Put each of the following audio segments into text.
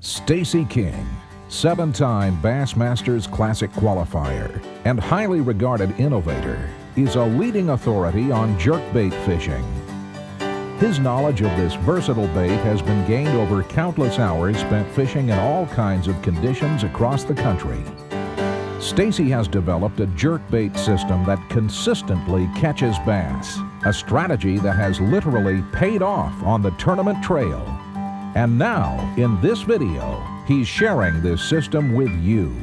Stacey King, 7-time Bassmasters Classic qualifier and highly regarded innovator, is a leading authority on jerkbait fishing. His knowledge of this versatile bait has been gained over countless hours spent fishing in all kinds of conditions across the country. Stacey has developed a jerkbait system that consistently catches bass, a strategy that has literally paid off on the tournament trail. And now, in this video, he's sharing this system with you.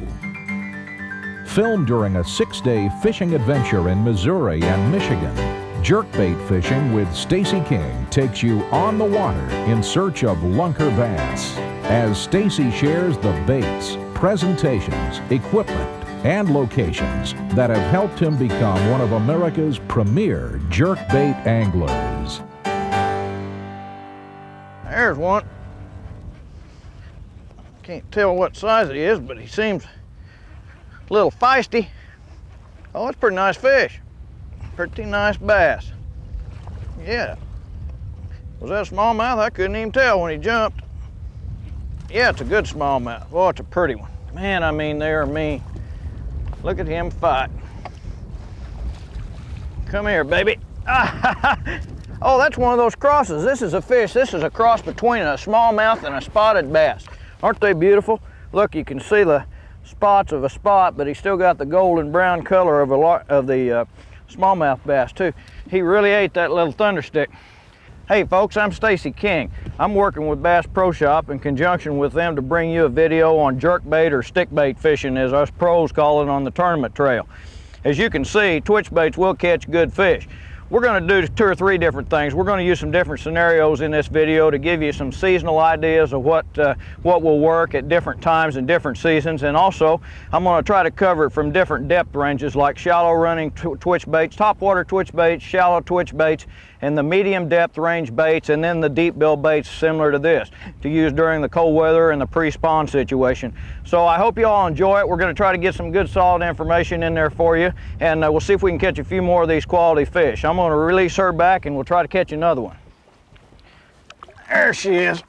Filmed during a 6-day fishing adventure in Missouri and Michigan, Jerkbait Fishing with Stacey King takes you on the water in search of lunker bass, as Stacey shares the baits, presentations, equipment, and locations that have helped him become one of America's premier jerkbait anglers. There's one. Can't tell what size he is, but he seems a little feisty. Oh, it's a pretty nice fish. Pretty nice bass. Yeah. Was that a smallmouth? I couldn't even tell when he jumped. Yeah, it's a good smallmouth. Oh, it's a pretty one. Man, I mean, they are mean. Look at him fight. Come here, baby. Oh, that's one of those crosses. This is a fish. This is a cross between a smallmouth and a spotted bass. Aren't they beautiful? Look, you can see the spots of a spot, but he's still got the golden brown color of the smallmouth bass too. He really ate that little thunderstick. Hey folks, I'm Stacey King. I'm working with Bass Pro Shop in conjunction with them to bring you a video on jerkbait or stickbait fishing, as us pros call it, on the tournament trail. As you can see, twitch baits will catch good fish. We're going to do 2 or 3 different things. We're going to use some different scenarios in this video to give you some seasonal ideas of what will work at different times and different seasons. And also, I'm going to try to cover it from different depth ranges, like shallow running twitch baits, topwater twitch baits, shallow twitch baits, and the medium depth range baits, and then the deep bill baits similar to this, to use during the cold weather and the pre-spawn situation. So I hope you all enjoy it. We're going to try to get some good solid information in there for you, and we'll see if we can catch a few more of these quality fish. I'm going to release her back and we'll try to catch another one. There she is.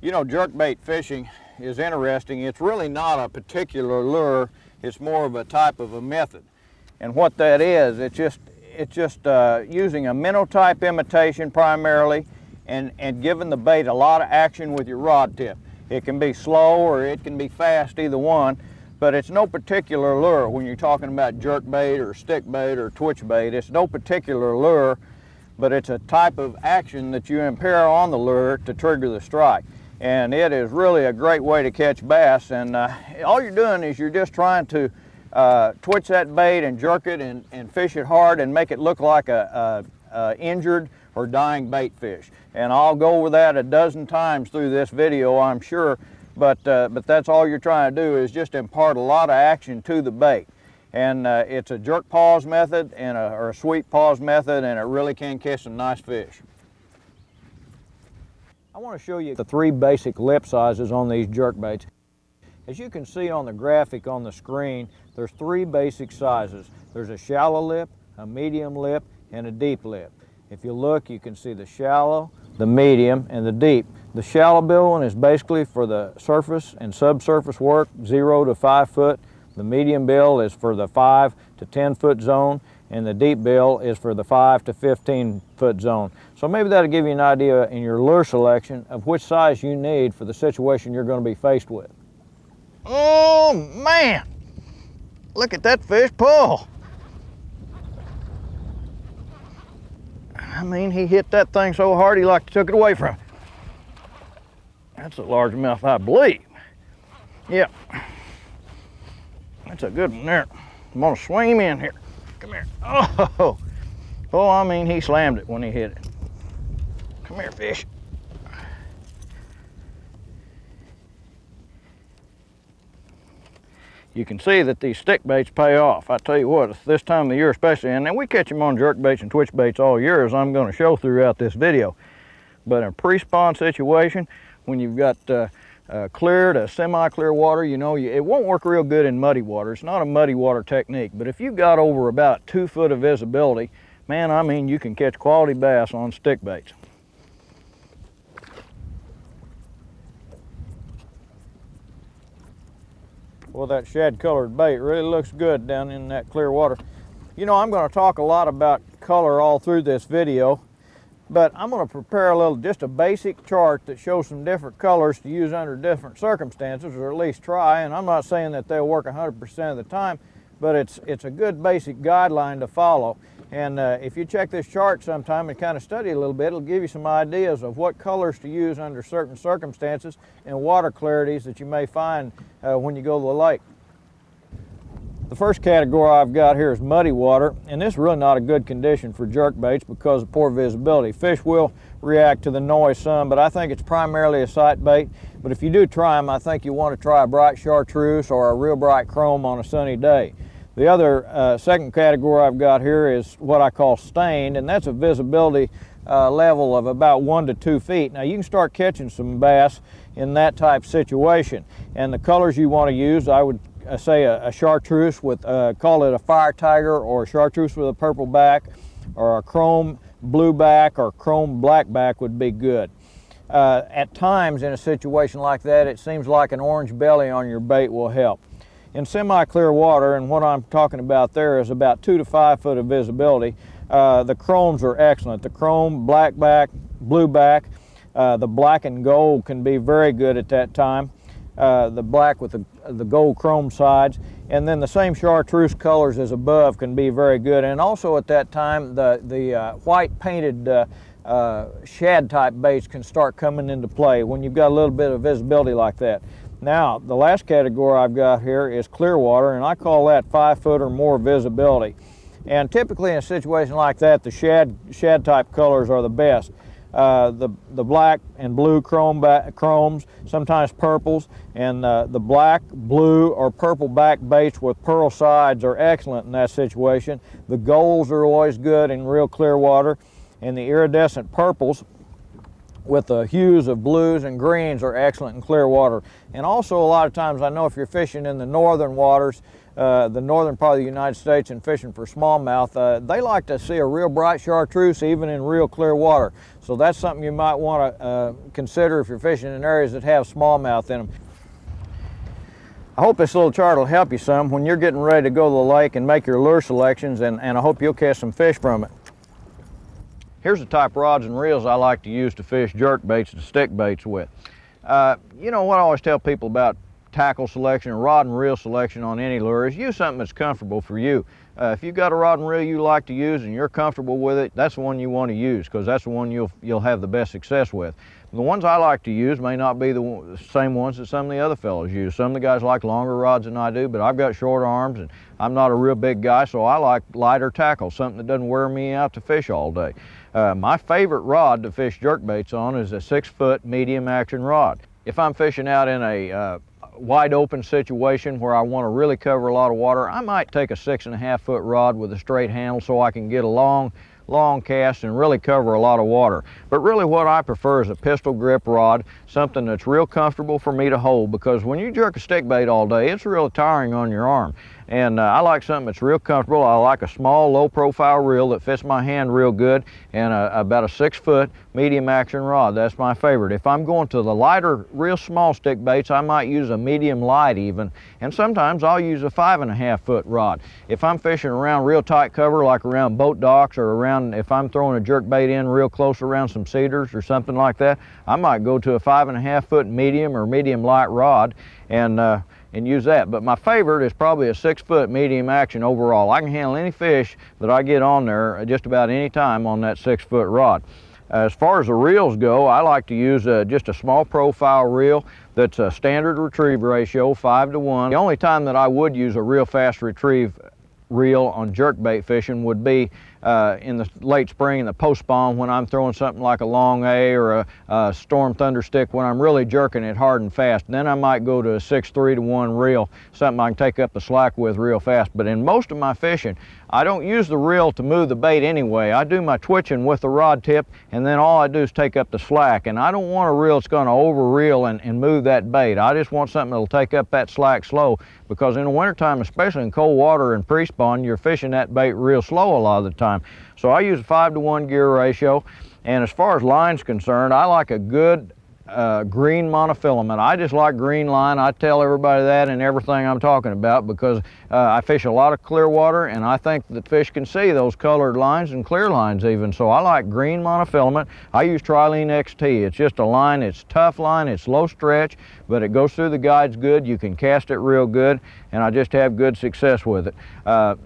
You know, jerkbait fishing is interesting. It's really not a particular lure. It's more of a type of a method. And what that is, it's just using a minnow type imitation primarily, and giving the bait a lot of action with your rod tip. It can be slow or it can be fast, either one, but it's no particular lure. When you're talking about jerkbait or stickbait or twitch bait, it's no particular lure, but it's a type of action that you impair on the lure to trigger the strike. And it is really a great way to catch bass, and all you're doing is you're just trying to twitch that bait and jerk it and fish it hard and make it look like a injured or dying bait fish. And I'll go over that a dozen times through this video, I'm sure, but that's all you're trying to do, is just impart a lot of action to the bait. And it's a jerk pause method and or a sweep pause method, and it really can catch some nice fish. I want to show you the 3 basic lip sizes on these jerkbaits. As you can see on the graphic on the screen, there's 3 basic sizes. There's a shallow lip, a medium lip, and a deep lip. If you look, you can see the shallow, the medium, and the deep. The shallow bill one is basically for the surface and subsurface work, 0 to 5 foot. The medium bill is for the 5 to 10 foot zone, and the deep bill is for the 5 to 15 foot zone. So maybe that'll give you an idea in your lure selection of which size you need for the situation you're going to be faced with. Oh man, look at that fish pull. I mean, he hit that thing so hard he like took it away from him. That's a largemouth, I believe. Yeah, that's a good one there. I'm gonna swing him in here. Come here. Oh, I mean, he slammed it when he hit it. Come here, fish. You can see that these stick baits pay off. I tell you what, this time of the year especially, and then we catch them on jerk baits and twitch baits all year, as I'm going to show throughout this video. But in a pre-spawn situation, when you've got clear to semi-clear water, you know, it won't work real good in muddy water. It's not a muddy water technique. But if you've got over about 2 foot of visibility, man, I mean, you can catch quality bass on stick baits. Well, that shad-colored bait really looks good down in that clear water. You know, I'm going to talk a lot about color all through this video, but I'm going to prepare just a basic chart that shows some different colors to use under different circumstances, or at least try. And I'm not saying that they'll work 100% of the time, but it's a good basic guideline to follow. And if you check this chart sometime and kind of study a little bit, it'll give you some ideas of what colors to use under certain circumstances and water clarities that you may find when you go to the lake. The first category I've got here is muddy water, and this is really not a good condition for jerkbaits because of poor visibility. Fish will react to the noise some, but I think it's primarily a sight bait. But if you do try them, I think you want to try a bright chartreuse or a real bright chrome on a sunny day. The other second category I've got here is what I call stained, and that's a visibility level of about 1 to 2 feet. Now you can start catching some bass in that type situation, and the colors you want to use, I would say a chartreuse with, call it a fire tiger, or a chartreuse with a purple back, or a chrome blue back or chrome black back would be good. At times in a situation like that, it seems like an orange belly on your bait will help. In semi-clear water, and what I'm talking about there is about 2 to 5 foot of visibility, the chromes are excellent. The chrome, black back, blue back, the black and gold can be very good at that time. The black with the gold chrome sides, and then the same chartreuse colors as above can be very good. And also at that time, the white painted shad type baits can start coming into play when you've got a little bit of visibility like that. Now, the last category I've got here is clear water, and I call that 5 foot or more visibility. And typically in a situation like that, the shad type colors are the best. The black and blue chromes, sometimes purples, and the black, blue, or purple back baits with pearl sides are excellent in that situation. The golds are always good in real clear water, and the iridescent purples with the hues of blues and greens are excellent in clear water. And also a lot of times, I know if you're fishing in the northern waters, the northern part of the United States, and fishing for smallmouth, they like to see a real bright chartreuse even in real clear water. So that's something you might want to consider if you're fishing in areas that have smallmouth in them. I hope this little chart will help you some when you're getting ready to go to the lake and make your lure selections, and I hope you'll catch some fish from it. Here's the type of rods and reels I like to use to fish jerk baits and stick baits with. You know what I always tell people about tackle selection, rod and reel selection on any lure is use something that's comfortable for you. If you've got a rod and reel you like to use and you're comfortable with it, that's the one you want to use, because that's the one you'll have the best success with. The ones I like to use may not be the same ones that some of the other fellows use. Some of the guys like longer rods than I do, but I've got short arms and I'm not a real big guy, so I like lighter tackle, something that doesn't wear me out to fish all day. My favorite rod to fish jerkbaits on is a 6 foot medium action rod. If I'm fishing out in a wide open situation where I want to really cover a lot of water, I might take a 6.5 foot rod with a straight handle so I can get a long cast and really cover a lot of water. But really what I prefer is a pistol grip rod, something that's real comfortable for me to hold, because when you jerk a stick bait all day, it's real tiring on your arm. And I like something that's real comfortable. I like a small, low-profile reel that fits my hand real good, and about a 6 foot medium action rod. That's my favorite. If I'm going to the lighter, real small stick baits, I might use a medium light even, and sometimes I'll use a 5.5 foot rod. If I'm fishing around real tight cover, like around boat docks, or around, if I'm throwing a jerk bait in real close around some cedars or something like that, I might go to a 5.5 foot medium or medium light rod and use that. But my favorite is probably a 6 foot medium action overall. I can handle any fish that I get on there just about any time on that 6 foot rod. As far as the reels go, I like to use just a small profile reel that's a standard retrieve ratio, 5 to 1. The only time that I would use a real fast retrieve reel on jerkbait fishing would be in the late spring in the post spawn when I'm throwing something like a long A or a storm thunder stick, when I'm really jerking it hard and fast. And then I might go to a 6-3 to 1 reel, something I can take up the slack with real fast. But in most of my fishing, I don't use the reel to move the bait anyway. I do my twitching with the rod tip, and then all I do is take up the slack. And I don't want a reel that's going to over reel and move that bait. I just want something that'll take up that slack slow, because in the wintertime, especially in cold water and pre-spawn, you're fishing that bait real slow a lot of the time. So I use a 5 to 1 gear ratio. And as far as line's concerned, I like a good green monofilament. I just like green line. I tell everybody that in everything I'm talking about, because I fish a lot of clear water, and I think that fish can see those colored lines and clear lines even. So I like green monofilament. I use Trilene XT. It's just a line, it's tough line, it's low stretch, but it goes through the guides good. You can cast it real good, and I just have good success with it.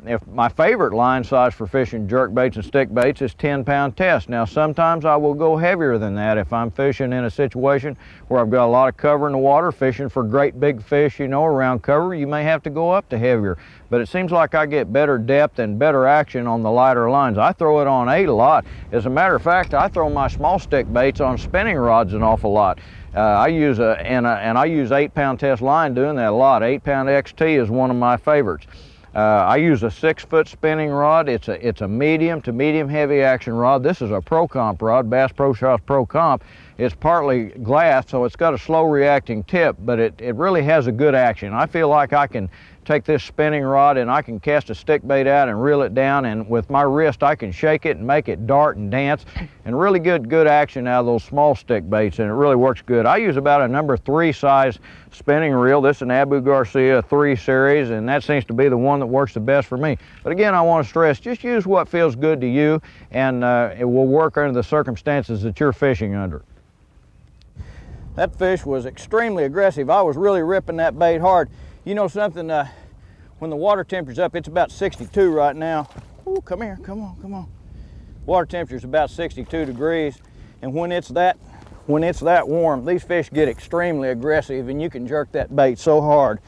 If my favorite line size for fishing jerk baits and stick baits is 10-pound test. Now sometimes I will go heavier than that if I'm fishing in a situation where I've got a lot of cover in the water, fishing for great big fish, you know, around cover. You may have to go up to heavier, but it seems like I get better depth and better action on the lighter lines. I throw it on 8 a lot. As a matter of fact, I throw my small stick baits on spinning rods an awful lot. I use I use 8-pound test line doing that a lot. 8-pound XT is one of my favorites. I use a 6-foot spinning rod. It's a medium to medium heavy action rod. This is a Pro Comp rod, Bass Pro Shops Pro Comp. It's partly glass, so it's got a slow reacting tip, but it really has a good action. I feel like I can take this spinning rod and I can cast a stick bait out and reel it down, and with my wrist I can shake it and make it dart and dance, and really good action out of those small stick baits, and it really works good. I use about a number 3 size spinning reel. This is an Abu Garcia 3 series, and that seems to be the one that works the best for me. But again, I want to stress, just use what feels good to you, and it will work under the circumstances that you're fishing under. That fish was extremely aggressive. I was really ripping that bait hard. You know something, when the water temperature's up, it's about 62 right now. Ooh, come here, come on. Water temperature's about 62 degrees, and when it's that warm, these fish get extremely aggressive, and you can jerk that bait so hard.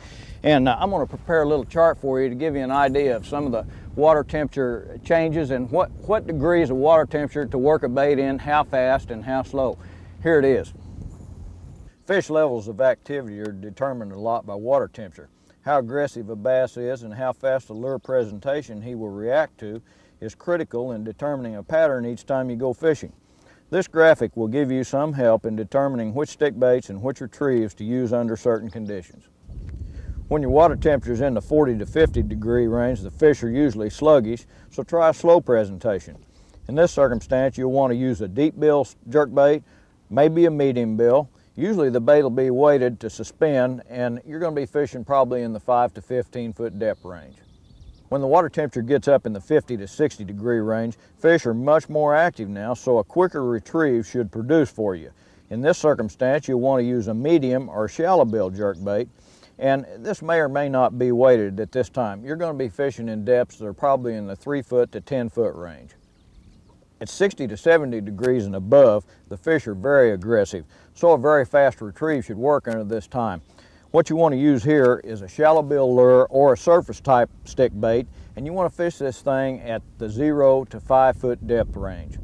And I'm gonna prepare a little chart for you to give you an idea of some of the water temperature changes and what degrees of water temperature to work a bait in, how fast and how slow. Here it is. Fish levels of activity are determined a lot by water temperature. How aggressive a bass is and how fast the lure presentation he will react to is critical in determining a pattern each time you go fishing. This graphic will give you some help in determining which stick baits and which retrieves to use under certain conditions. When your water temperature is in the 40 to 50 degree range, the fish are usually sluggish, so try a slow presentation. In this circumstance, you'll want to use a deep bill jerkbait, maybe a medium bill. Usually the bait will be weighted to suspend, and you're going to be fishing probably in the 5 to 15 foot depth range. When the water temperature gets up in the 50 to 60 degree range, fish are much more active now, so a quicker retrieve should produce for you. In this circumstance, you'll want to use a medium or shallow bill jerkbait, and this may or may not be weighted at this time. You're going to be fishing in depths that are probably in the 3 foot to 10 foot range. At 60 to 70 degrees and above, the fish are very aggressive, so a very fast retrieve should work under this time. What you want to use here is a shallow bill lure or a surface type stick bait, and you want to fish this thing at the 0 to 5 foot depth range.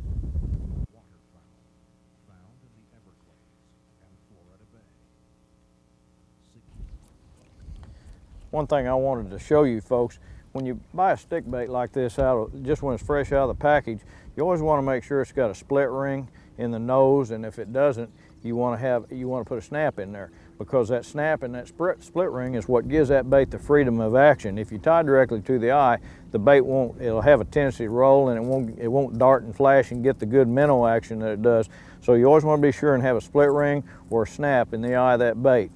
One thing I wanted to show you folks, when you buy a stick bait like this just when it's fresh out of the package, you always want to make sure it's got a split ring in the nose, and if it doesn't, you want to put a snap in there, because that snap and that split ring is what gives that bait the freedom of action. If you tie directly to the eye, the bait it'll have a tendency to roll, and it won't dart and flash and get the good minnow action that it does. So you always want to be sure and have a split ring or a snap in the eye of that bait.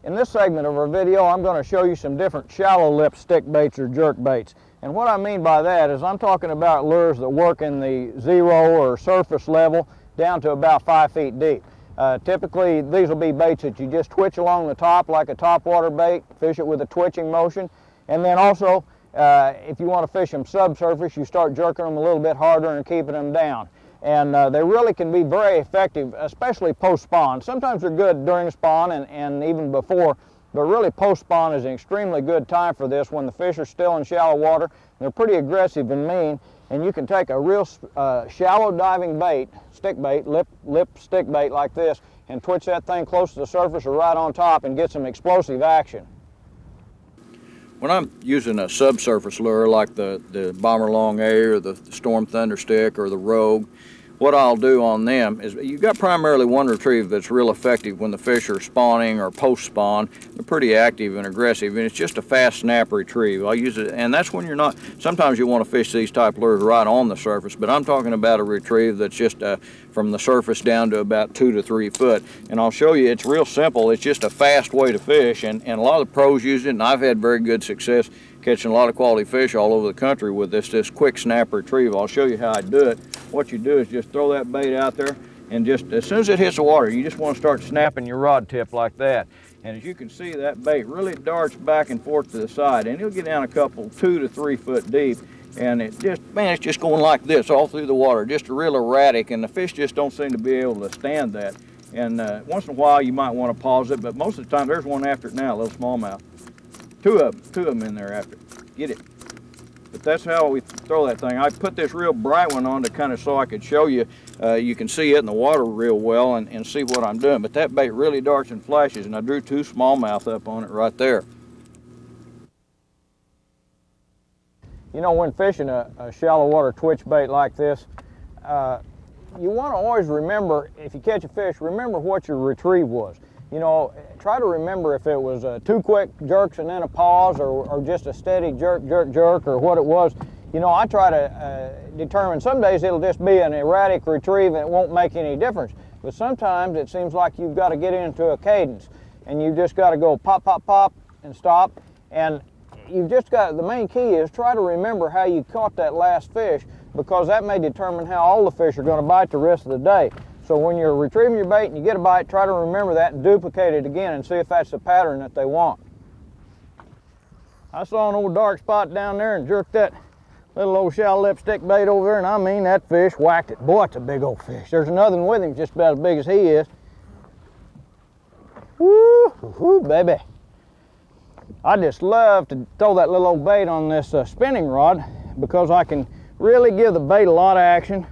In this segment of our video, I'm going to show you some different shallow lip stick baits or jerk baits. And what I mean by that is I'm talking about lures that work in the 0 or surface level down to about 5 feet deep. Typically, these will be baits that you just twitch along the top like a topwater bait, fish it with a twitching motion. And then also, if you want to fish them subsurface, you start jerking them a little bit harder and keeping them down. And they really can be very effective, especially post-spawn. Sometimes they're good during the spawn and even before, but really post-spawn is an extremely good time for this when the fish are still in shallow water. They're pretty aggressive and mean, and you can take a real shallow diving bait, stick bait, lip stick bait like this, and twitch that thing close to the surface or right on top and get some explosive action. When I'm using a subsurface lure like the Bomber Long A or the Storm Thunder Stick or the Rogue, what I'll do on them is, you've got primarily one retrieve that's real effective when the fish are spawning or post-spawn. They're pretty active and aggressive, and it's just a fast snap retrieve. I'll use it, and that's when you're not, sometimes you want to fish these type lures right on the surface, but I'm talking about a retrieve that's just from the surface down to about 2 to 3 foot. And I'll show you, it's real simple. It's just a fast way to fish, and a lot of the pros use it, and I've had very good success catching a lot of quality fish all over the country with this quick snap retrieve. I'll show you how I do it. What you do is just throw that bait out there, and just as soon as it hits the water, you just want to start snapping your rod tip like that. And as you can see, that bait really darts back and forth to the side, and it'll get down a couple 2 to 3 foot deep, and it just, man, it's just going like this all through the water, just real erratic, and the fish just don't seem to be able to stand that. And once in a while you might want to pause it, but most of the time, there's one after it now, a little smallmouth. Two of them in there after it. Get it. But that's how we throw that thing. I put this real bright one on to kind of so I could show you. You can see it in the water real well and see what I'm doing. But that bait really darts and flashes, and I drew 2 smallmouth up on it right there. You know, when fishing a shallow water twitch bait like this, you want to always remember, if you catch a fish, remember what your retrieve was. You know, try to remember if it was 2 quick jerks and then a pause, or just a steady jerk, jerk, jerk, or what it was. You know, I try to determine, some days it'll just be an erratic retrieve and it won't make any difference. But sometimes it seems like you've got to get into a cadence, and you've just got to go pop, pop, pop, and stop. And you've just got, the main key is try to remember how you caught that last fish, because that may determine how all the fish are going to bite the rest of the day. So when you're retrieving your bait and you get a bite, try to remember that and duplicate it again and see if that's the pattern that they want. I saw an old dark spot down there and jerked that little old shallow lip stick bait over there, and I mean, that fish whacked it. Boy, it's a big old fish. There's another one with him just about as big as he is. Woo, woo, baby. I just love to throw that little old bait on this spinning rod, because I can really give the bait a lot of action.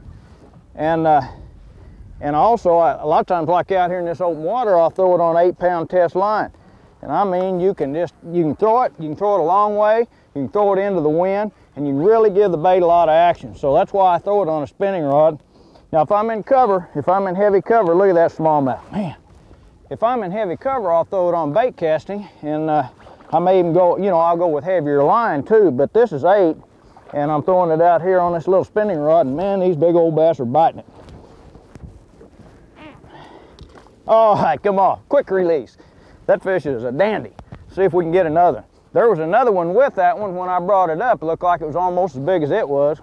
And also, a lot of times, like out here in this open water, I'll throw it on an 8-pound test line. And I mean, you can throw it a long way, you can throw it into the wind, and you can really give the bait a lot of action. So that's why I throw it on a spinning rod. Now, if I'm in cover, if I'm in heavy cover, look at that smallmouth, man. If I'm in heavy cover, I'll throw it on bait casting, and I may even go, you know, I'll go with heavier line too, but this is 8, and I'm throwing it out here on this little spinning rod, and man, these big old bass are biting it. All right, come on, quick release. That fish is a dandy. See if we can get another. There was another one with that one when I brought it up. It looked like it was almost as big as it was.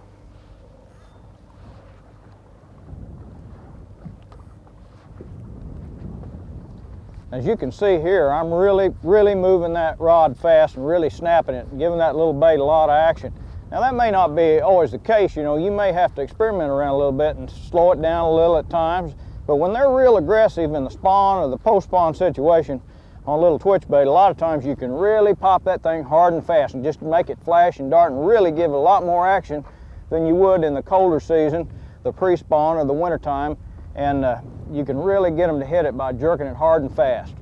As you can see here, I'm really moving that rod fast and really snapping it and giving that little bait a lot of action. Now, that may not be always the case. You know, you may have to experiment around a little bit and slow it down a little at times. But when they're real aggressive in the spawn or the post-spawn situation on a little twitch bait, a lot of times you can really pop that thing hard and fast and just make it flash and dart and really give it a lot more action than you would in the colder season, the pre-spawn or the winter time. And you can really get them to hit it by jerking it hard and fast.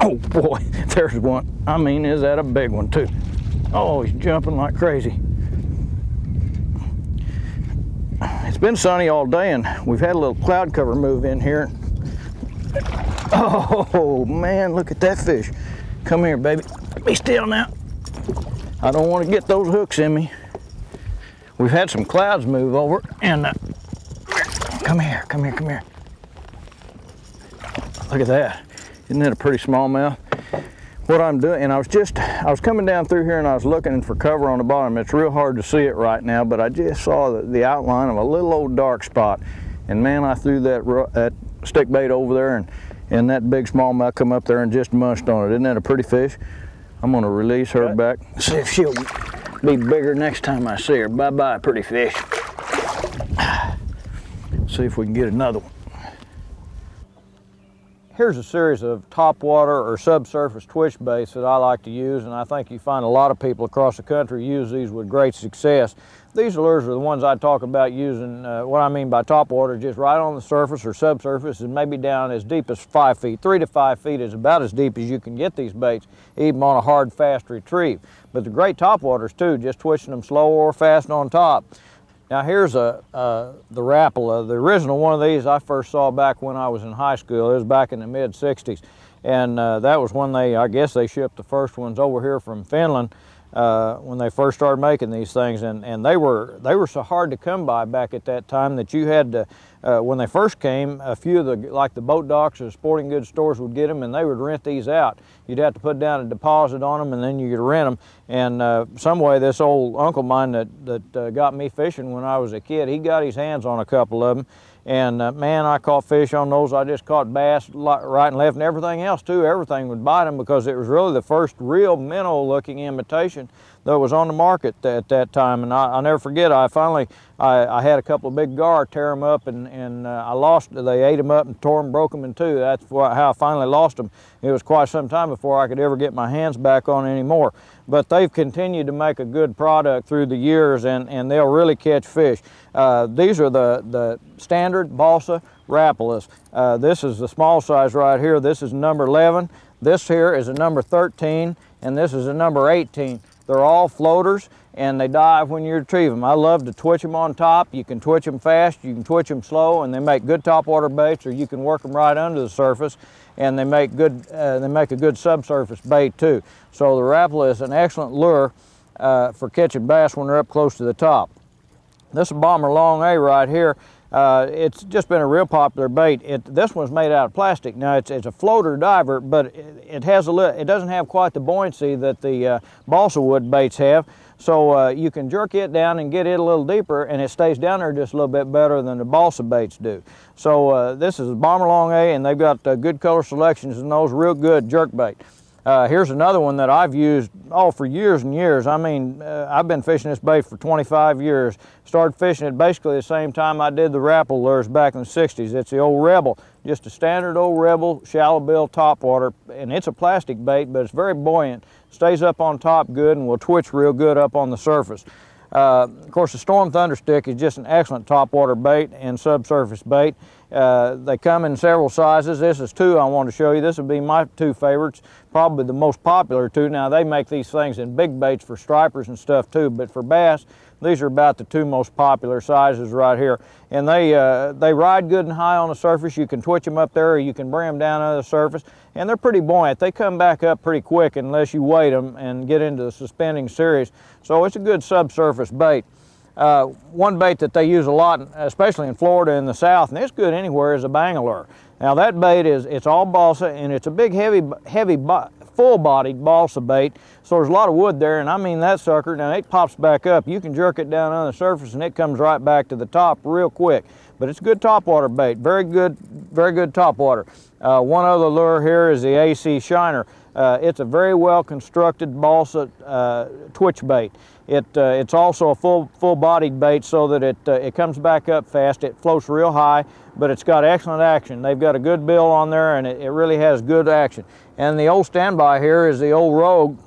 Oh boy, there's one. I mean, is that a big one too? Oh, he's jumping like crazy. It's been sunny all day, and we've had a little cloud cover move in here. Oh man, look at that fish. Come here, baby. Be still now. I don't want to get those hooks in me. We've had some clouds move over, and come here, come here, come here. Look at that. Isn't that a pretty smallmouth? what I'm doing, and I was coming down through here and I was looking for cover on the bottom. It's real hard to see it right now, but I just saw the outline of a little old dark spot. And man, I threw that stick bait over there, and that big smallmouth come up there and just munched on it. Isn't that a pretty fish? I'm gonna release her back, see if she'll be bigger next time I see her. Bye-bye, pretty fish. See if we can get another one. Here's a series of topwater or subsurface twitch baits that I like to use, and I think you find a lot of people across the country use these with great success. These lures are the ones I talk about using, what I mean by topwater, just right on the surface or subsurface, and maybe down as deep as 5 feet. 3 to 5 feet is about as deep as you can get these baits, even on a hard, fast retrieve. But the great topwaters too, just twitching them slow or fast on top. Now here's the Rapala. The original one of these I first saw back when I was in high school. It was back in the mid-60s. And that was when I guess they shipped the first ones over here from Finland when they first started making these things. And they were so hard to come by back at that time that you had to, when they first came, a few of like the boat docks or sporting goods stores would get them and they would rent these out. You'd have to put down a deposit on them and then you could rent them. And some way this old uncle of mine that got me fishing when I was a kid, he got his hands on a couple of them. And man, I caught fish on those. I just caught bass right and left and everything else too. Everything would bite them because it was really the first real minnow looking imitation that was on the market at that time. And I'll never forget, I had a couple of big gar tear them up and I lost, they ate them up and tore them, broke them in two. That's how I finally lost them. It was quite some time before I could ever get my hands back on anymore. But they've continued to make a good product through the years and they'll really catch fish. These are the standard balsa Rapalas. This is the small size right here. This is number 11. This here is a number 13 and this is a number 18. They're all floaters and they dive when you retrieve them. I love to twitch them on top. You can twitch them fast, you can twitch them slow, and they make good topwater baits, or you can work them right under the surface and they make a good subsurface bait too. So the Rapala is an excellent lure for catching bass when they're up close to the top. This is Bomber Long A right here. It's just been a real popular bait. This one's made out of plastic. Now it's a floater diver, but it doesn't have quite the buoyancy that the balsa wood baits have. So you can jerk it down and get it a little deeper, and it stays down there just a little bit better than the balsa baits do. So this is Bomber Long A, and they've got good color selections in those, real good jerkbait. Here's another one that I've used for years and years. I mean, I've been fishing this bait for 25 years. Started fishing it basically the same time I did the Rapala lures back in the 60s. It's the old Rebel, just a standard old Rebel shallow bill topwater, and it's a plastic bait, but it's very buoyant. Stays up on top good and will twitch real good up on the surface. Of course, the Storm Thunder Stick is just an excellent topwater bait and subsurface bait. They come in several sizes. This is two I want to show you. This would be my two favorites, probably the most popular two. Now, they make these things in big baits for stripers and stuff too, but for bass, these are about the two most popular sizes right here. And they ride good and high on the surface. You can twitch them up there or you can bring them down under the surface. And they're pretty buoyant. They come back up pretty quick unless you weight them and get into the suspending series. So it's a good subsurface bait. One bait that they use a lot, especially in Florida and the South, and it's good anywhere, is a Bangalore. Now that bait it's all balsa, and it's a big, heavy, full-bodied balsa bait, so there's a lot of wood there, and I mean that sucker, now it pops back up. You can jerk it down on the surface, and it comes right back to the top real quick. But it's a good topwater bait, very good topwater. One other lure here is the AC Shiner. It's a very well constructed balsa twitch bait. It's also a full-bodied bait so that it comes back up fast. It floats real high, but it's got excellent action. They've got a good bill on there, and it really has good action. And the old standby here is the old Rogue,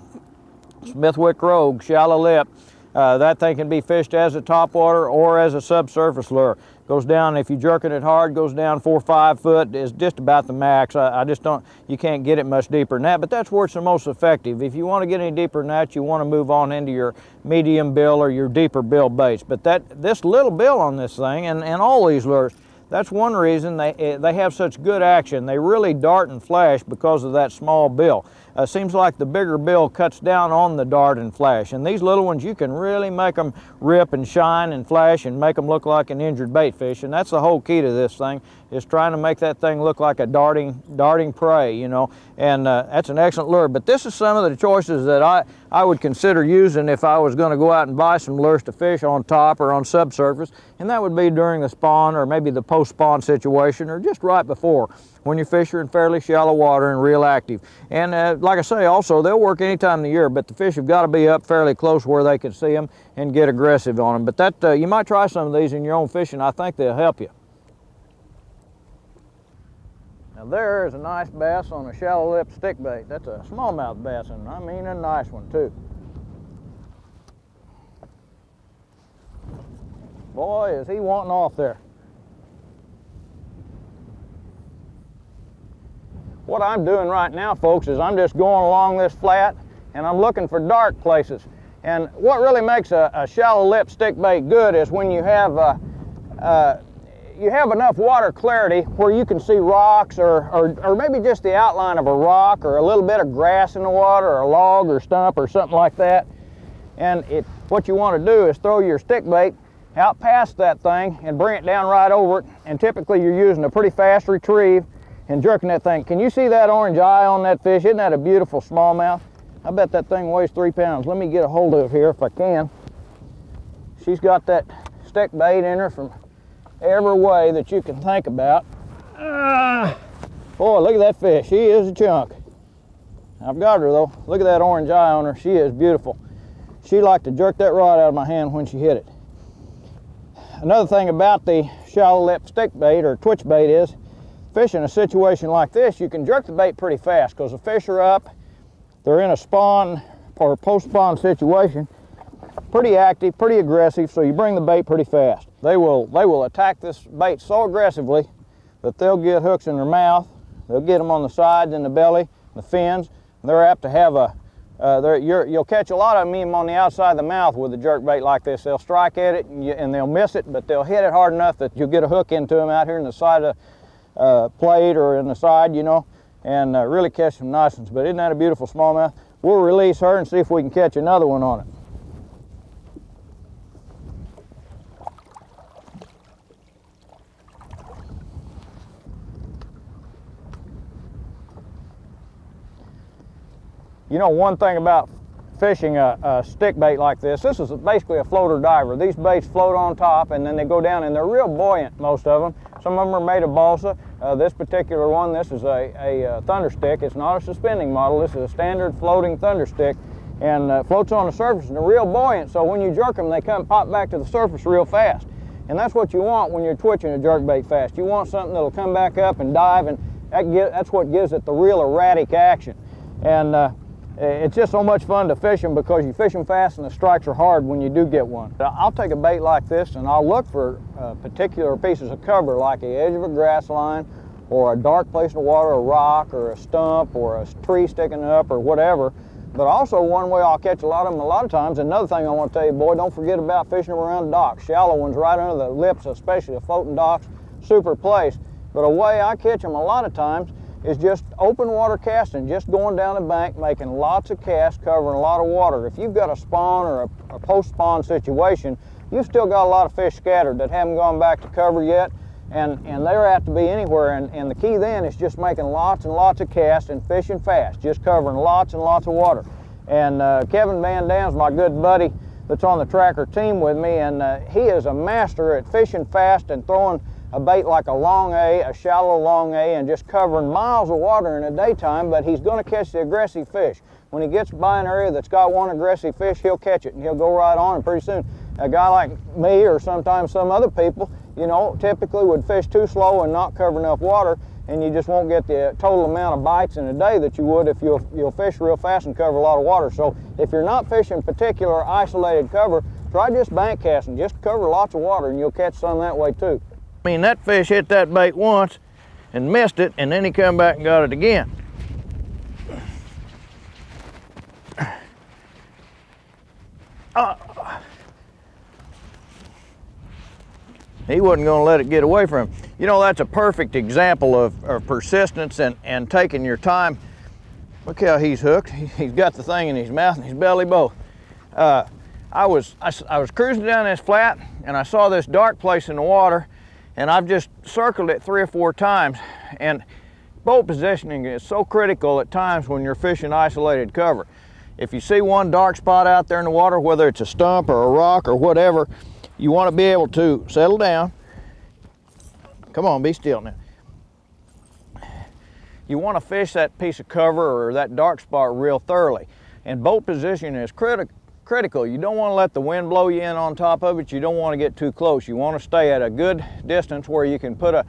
Smithwick Rogue, shallow lip. That thing can be fished as a topwater or as a subsurface lure. Goes down, if you're jerking it hard, goes down 4 or 5 foot, is just about the max. You can't get it much deeper than that, but that's where it's the most effective. If you want to get any deeper than that, you want to move on into your medium bill or your deeper bill baits. But this little bill on this thing, and all these lures, that's one reason they have such good action. They really dart and flash because of that small bill. seems like the bigger bill cuts down on the dart and flash. And these little ones, you can really make them rip and shine and flash and make them look like an injured bait fish. And that's the whole key to this thing, is trying to make that thing look like a darting prey, you know. And that's an excellent lure. But this is some of the choices that I would consider using if I was going to go out and buy some lures to fish on top or on subsurface. And that would be during the spawn or maybe the post-spawn situation, or just right before, when your fish are in fairly shallow water and real active. And like I say, also, they'll work any time of the year, but the fish have got to be up fairly close where they can see them and get aggressive on them. But that you might try some of these in your own fishing. I think they'll help you. Now there is a nice bass on a shallow lip stick bait. That's a smallmouth bass, and I mean a nice one too. Boy, is he wanting off there. What I'm doing right now, folks, is I'm just going along this flat and I'm looking for dark places. And what really makes a shallow lip stick bait good is when you have enough water clarity where you can see rocks or maybe just the outline of a rock or a little bit of grass in the water or a log or stump or something like that. And what you want to do is throw your stick bait out past that thing and bring it down right over it. And typically you're using a pretty fast retrieve and jerking that thing. Can you see that orange eye on that fish? Isn't that a beautiful smallmouth? I bet that thing weighs 3 pounds. Let me get a hold of it here if I can. She's got that stick bait in her from every way that you can think about. Boy, look at that fish. She is a chunk. I've got her though. Look at that orange eye on her. She is beautiful. She liked to jerk that rod out of my hand when she hit it. Another thing about the shallow lip stick bait or twitch bait is, fish in a situation like this, you can jerk the bait pretty fast because the fish are up, they're in a spawn or post-spawn situation, pretty active, pretty aggressive, so you bring the bait pretty fast. They will attack this bait so aggressively that they'll get hooks in their mouth, they'll get them on the sides and the belly, the fins. They're apt to have you'll catch a lot of them even on the outside of the mouth with a jerk bait like this. They'll strike at it and they'll miss it, but they'll hit it hard enough that you'll get a hook into them out here in the side of plate or in the side, you know, and really catch some nice ones. But isn't that a beautiful smallmouth? We'll release her and see if we can catch another one on it. You know, one thing about fishing a stick bait like this is basically a floater diver. These baits float on top and then they go down, and they're real buoyant, most of them. Some of them are made of balsa. This particular one, this is a thunder stick. It's not a suspending model. This is a standard floating thunder stick, and floats on the surface, and they're real buoyant, so when you jerk them, they come pop back to the surface real fast. And that's what you want when you're twitching a jerk bait fast. You want something that'll come back up and dive, and that's what gives it the real erratic action. And it's just so much fun to fish them because you fish them fast and the strikes are hard when you do get one. I'll take a bait like this and I'll look for particular pieces of cover, like the edge of a grass line or a dark place in the water, a rock or a stump or a tree sticking up or whatever. But also one way I'll catch a lot of them a lot of times. Another thing I want to tell you, boy, don't forget about fishing them around docks. Shallow ones right under the lips, especially the floating docks, super place. But a way I catch them a lot of times is just open water casting, just going down the bank, making lots of casts, covering a lot of water. If you've got a spawn or a post-spawn situation, you've still got a lot of fish scattered that haven't gone back to cover yet, and they're apt to be anywhere. And the key then is just making lots and lots of casts and fishing fast, just covering lots and lots of water. And Kevin Van Dam's my good buddy that's on the Tracker team with me, and he is a master at fishing fast and throwing a bait like a long A, a shallow long A, and just covering miles of water in the daytime, but he's going to catch the aggressive fish. When he gets by an area that's got one aggressive fish, he'll catch it and he'll go right on, and pretty soon a guy like me or sometimes some other people, you know, typically would fish too slow and not cover enough water, and you just won't get the total amount of bites in a day that you would if you'll fish real fast and cover a lot of water. So if you're not fishing particular isolated cover, try just bank casting, just cover lots of water, and you'll catch some that way too. I mean, that fish hit that bait once and missed it, and then he come back and got it again. He wasn't going to let it get away from him. You know, that's a perfect example of persistence and taking your time. Look how he's hooked. He's got the thing in his mouth and his belly both. I was cruising down this flat and I saw this dark place in the water, and I've just circled it 3 or 4 times. And boat positioning is so critical at times when you're fishing isolated cover. If you see one dark spot out there in the water, whether it's a stump or a rock or whatever, you want to be able to settle down. Come on, be still now. You want to fish that piece of cover or that dark spot real thoroughly. And boat positioning is critical. You don't want to let the wind blow you in on top of it. You don't want to get too close. You want to stay at a good distance where you can put a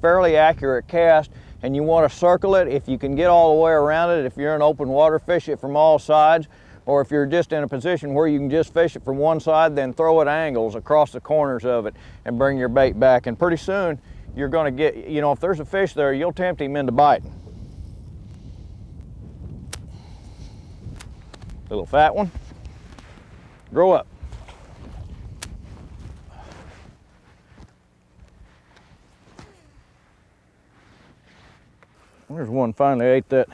fairly accurate cast, and you want to circle it. If you can get all the way around it, if you're in open water, fish it from all sides. Or if you're just in a position where you can just fish it from one side, then throw at angles across the corners of it and bring your bait back. And pretty soon you're going to get, you know, if there's a fish there, you'll tempt him into biting. Little fat one. Grow up. There's one finally ate that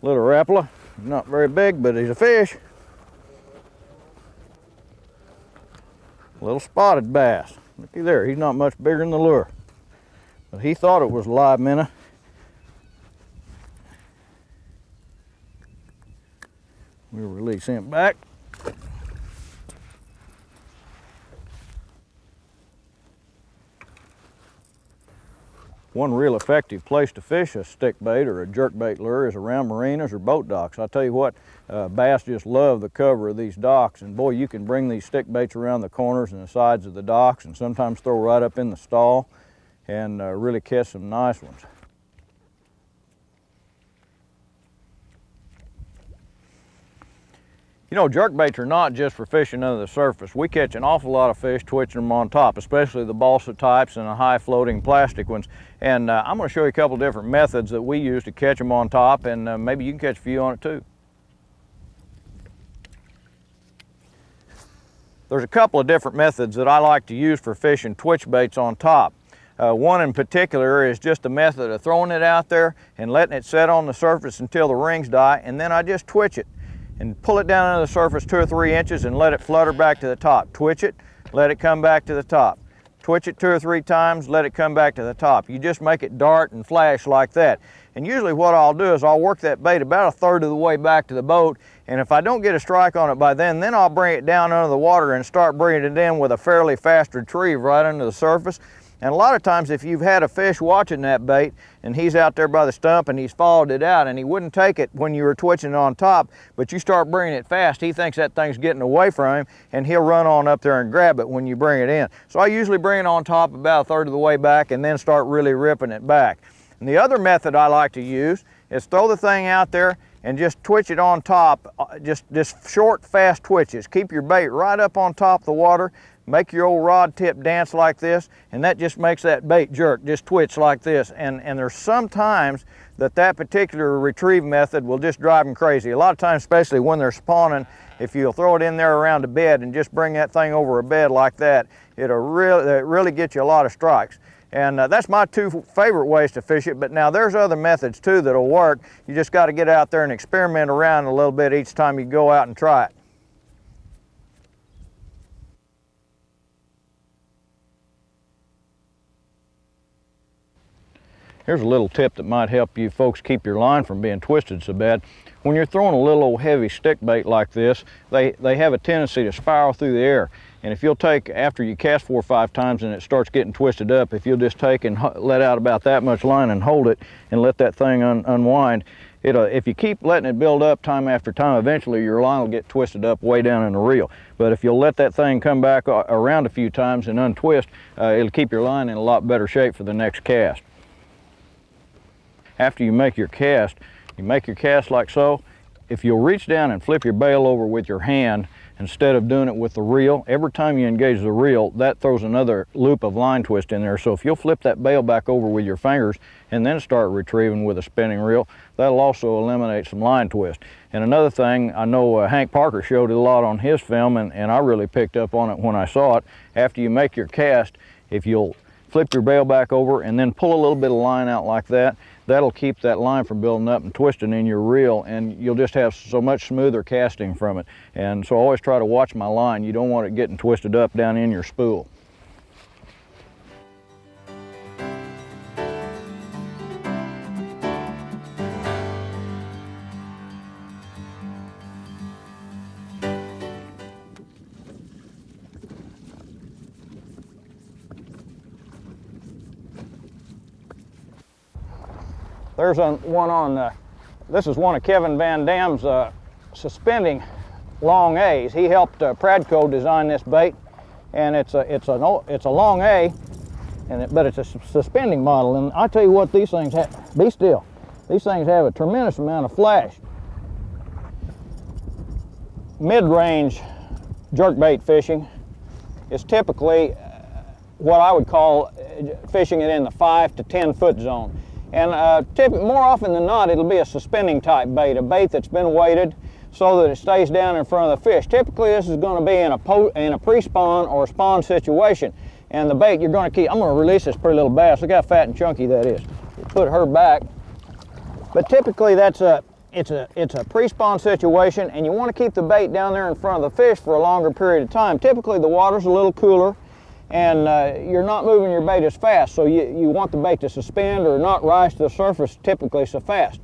little rapala. Not very big, but he's a fish. Little spotted bass. Looky there, he's not much bigger than the lure. But he thought it was a live minnow. We'll release him back. One real effective place to fish a stick bait or a jerk bait lure is around marinas or boat docks. I tell you what, bass just love the cover of these docks, and boy, you can bring these stick baits around the corners and the sides of the docks and sometimes throw right up in the stall and really catch some nice ones. You know, jerk baits are not just for fishing under the surface. We catch an awful lot of fish twitching them on top, especially the balsa types and the high floating plastic ones. And I'm going to show you a couple different methods that we use to catch them on top, and maybe you can catch a few on it too. There's a couple of different methods that I like to use for fishing twitch baits on top. One in particular is just a method of throwing it out there and letting it set on the surface until the rings die, and then I just twitch it and pull it down under the surface 2 or 3 inches and let it flutter back to the top. Twitch it, let it come back to the top. Twitch it 2 or 3 times, let it come back to the top. You just make it dart and flash like that. And usually what I'll do is I'll work that bait about 1/3 of the way back to the boat, and if I don't get a strike on it by then I'll bring it down under the water and start bringing it in with a fairly fast retrieve right under the surface. And a lot of times if you've had a fish watching that bait and he's out there by the stump and he's followed it out and he wouldn't take it when you were twitching on top, but you start bringing it fast, he thinks that thing's getting away from him and he'll run on up there and grab it when you bring it in. So I usually bring it on top about 1/3 of the way back and then start really ripping it back. And the other method I like to use is throw the thing out there and just twitch it on top, just short, fast twitches. Keep your bait right up on top of the water. Make your old rod tip dance like this, and that just makes that bait jerk, just twitch like this. And there's some times that particular retrieve method will just drive them crazy. A lot of times, especially when they're spawning, if you'll throw it in there around a bed and just bring that thing over a bed like that, it'll really get you a lot of strikes. And that's my 2 favorite ways to fish it, but now there's other methods too that'll work. You just got to get out there and experiment around a little bit each time you go out and try it. Here's a little tip that might help you folks keep your line from being twisted so bad. When you're throwing a little old heavy stick bait like this, they have a tendency to spiral through the air. And if you'll take, after you cast 4 or 5 times and it starts getting twisted up, if you'll just take and let out about that much line and hold it and let that thing unwind, if you keep letting it build up time after time, eventually your line will get twisted up way down in the reel. But if you'll let that thing come back around a few times and untwist, it'll keep your line in a lot better shape for the next cast. After you make your cast like so. If you'll reach down and flip your bail over with your hand instead of doing it with the reel, every time you engage the reel, that throws another loop of line twist in there. So if you'll flip that bail back over with your fingers and then start retrieving with a spinning reel, that'll also eliminate some line twist. And another thing, I know Hank Parker showed it a lot on his film, and I really picked up on it when I saw it. After you make your cast, if you'll flip your bail back over and then pull a little bit of line out like that. That'll keep that line from building up and twisting in your reel, and you'll just have so much smoother casting from it. And so I always try to watch my line. You don't want it getting twisted up down in your spool. There's one on, this is one of Kevin Van Dam's suspending long A's. He helped Pradco design this bait, and it's a long A, but it's a suspending model. And I tell you what, these things have, be still, these things have a tremendous amount of flash. Mid-range jerkbait fishing is typically what I would call fishing it in the 5 to 10 foot zone. And more often than not, it'll be a suspending type bait, a bait that's been weighted so that it stays down in front of the fish. Typically, this is going to be in a pre-spawn or spawn situation. And the bait you're going to keep, I'm going to release this pretty little bass. Look how fat and chunky that is. Put her back. But typically, it's a pre-spawn situation, and you want to keep the bait down there in front of the fish for a longer period of time. Typically, the water's a little cooler, and you're not moving your bait as fast, so you want the bait to suspend or not rise to the surface typically so fast.